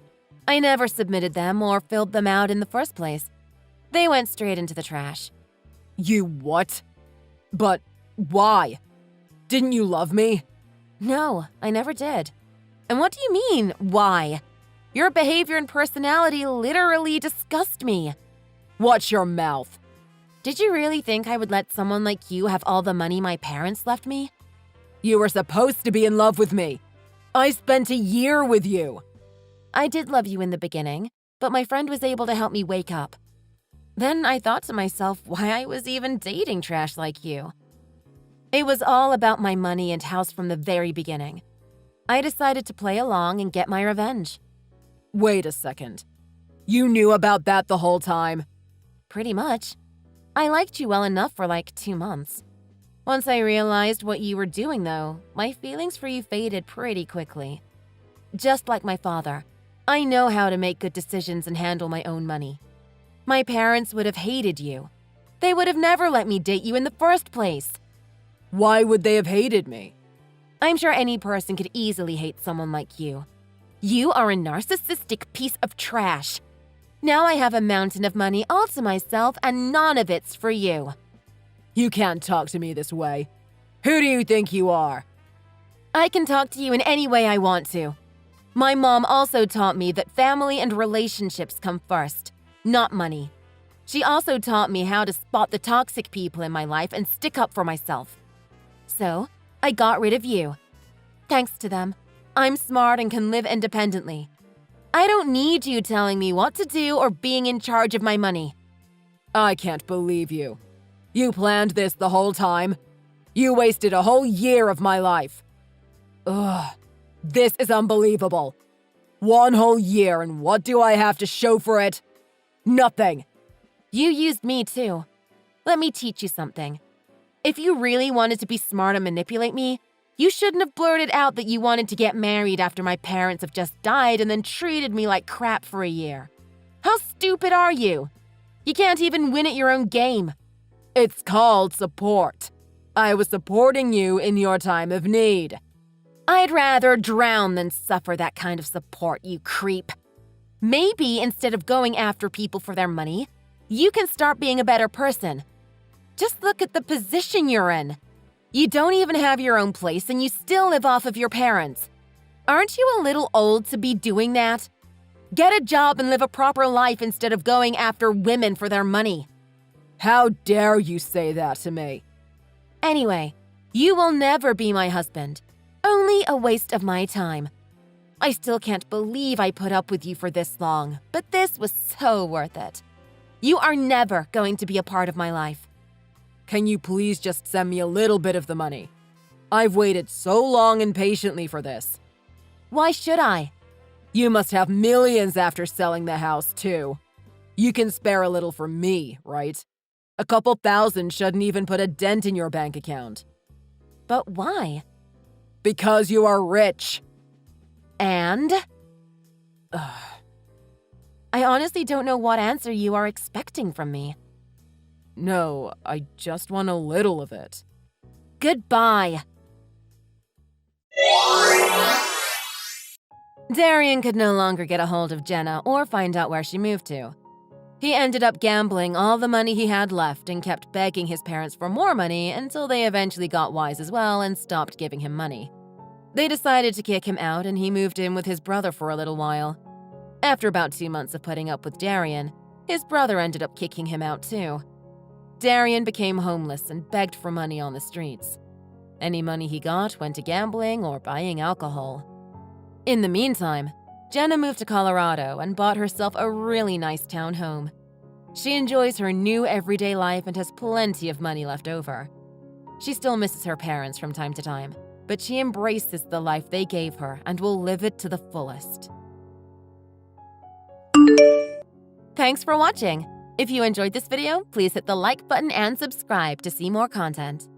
Speaker 2: I never submitted them or filled them out in the first place. They went straight into the trash.
Speaker 3: You what? But why? Didn't you love me?
Speaker 2: No, I never did. And what do you mean, why? Your behavior and personality literally disgust me.
Speaker 3: Watch your mouth.
Speaker 2: Did you really think I would let someone like you have all the money my parents left me?
Speaker 3: You were supposed to be in love with me. I spent a year with you.
Speaker 2: I did love you in the beginning, but my friend was able to help me wake up. Then I thought to myself why I was even dating trash like you. It was all about my money and house from the very beginning. I decided to play along and get my revenge.
Speaker 3: Wait a second. You knew about that the whole time?
Speaker 2: Pretty much. I liked you well enough for like 2 months. Once I realized what you were doing, though, my feelings for you faded pretty quickly. Just like my father, I know how to make good decisions and handle my own money. My parents would have hated you. They would have never let me date you in the first place.
Speaker 3: Why would they have hated me?
Speaker 2: I'm sure any person could easily hate someone like you. You are a narcissistic piece of trash. Now I have a mountain of money all to myself and none of it's for you.
Speaker 3: You can't talk to me this way. Who do you think you are?
Speaker 2: I can talk to you in any way I want to. My mom also taught me that family and relationships come first, not money. She also taught me how to spot the toxic people in my life and stick up for myself. So, I got rid of you. Thanks to them, I'm smart and can live independently. I don't need you telling me what to do or being in charge of my money.
Speaker 3: I can't believe you. You planned this the whole time. You wasted a whole year of my life. Ugh, this is unbelievable. 1 whole year, and what do I have to show for it? Nothing.
Speaker 2: You used me too. Let me teach you something. If you really wanted to be smart and manipulate me, you shouldn't have blurted out that you wanted to get married after my parents have just died and then treated me like crap for a year. How stupid are you? You can't even win at your own game.
Speaker 3: It's called support. I was supporting you in your time of need.
Speaker 2: I'd rather drown than suffer that kind of support, you creep. Maybe instead of going after people for their money, you can start being a better person. Just look at the position you're in. You don't even have your own place and you still live off of your parents. Aren't you a little old to be doing that? Get a job and live a proper life instead of going after women for their money.
Speaker 3: How dare you say that to me?
Speaker 2: Anyway, you will never be my husband. Only a waste of my time. I still can't believe I put up with you for this long, but this was so worth it. You are never going to be a part of my life.
Speaker 3: Can you please just send me a little bit of the money? I've waited so long and patiently for this.
Speaker 2: Why should I?
Speaker 3: You must have millions after selling the house, too. You can spare a little for me, right? A couple thousand shouldn't even put a dent in your bank account.
Speaker 2: But why?
Speaker 3: Because you are rich.
Speaker 2: And? I honestly don't know what answer you are expecting from me.
Speaker 3: No, I just want a little of it.
Speaker 2: Goodbye. Darian could no longer get a hold of Jenna or find out where she moved to. He ended up gambling all the money he had left and kept begging his parents for more money until they eventually got wise as well and stopped giving him money. They decided to kick him out and he moved in with his brother for a little while. After about 2 months of putting up with Darian, his brother ended up kicking him out too. Darian became homeless and begged for money on the streets. Any money he got went to gambling or buying alcohol. In the meantime, Jenna moved to Colorado and bought herself a really nice townhome. She enjoys her new everyday life and has plenty of money left over. She still misses her parents from time to time, but she embraces the life they gave her and will live it to the fullest. Thanks for watching. If you enjoyed this video, please hit the like button and subscribe to see more content.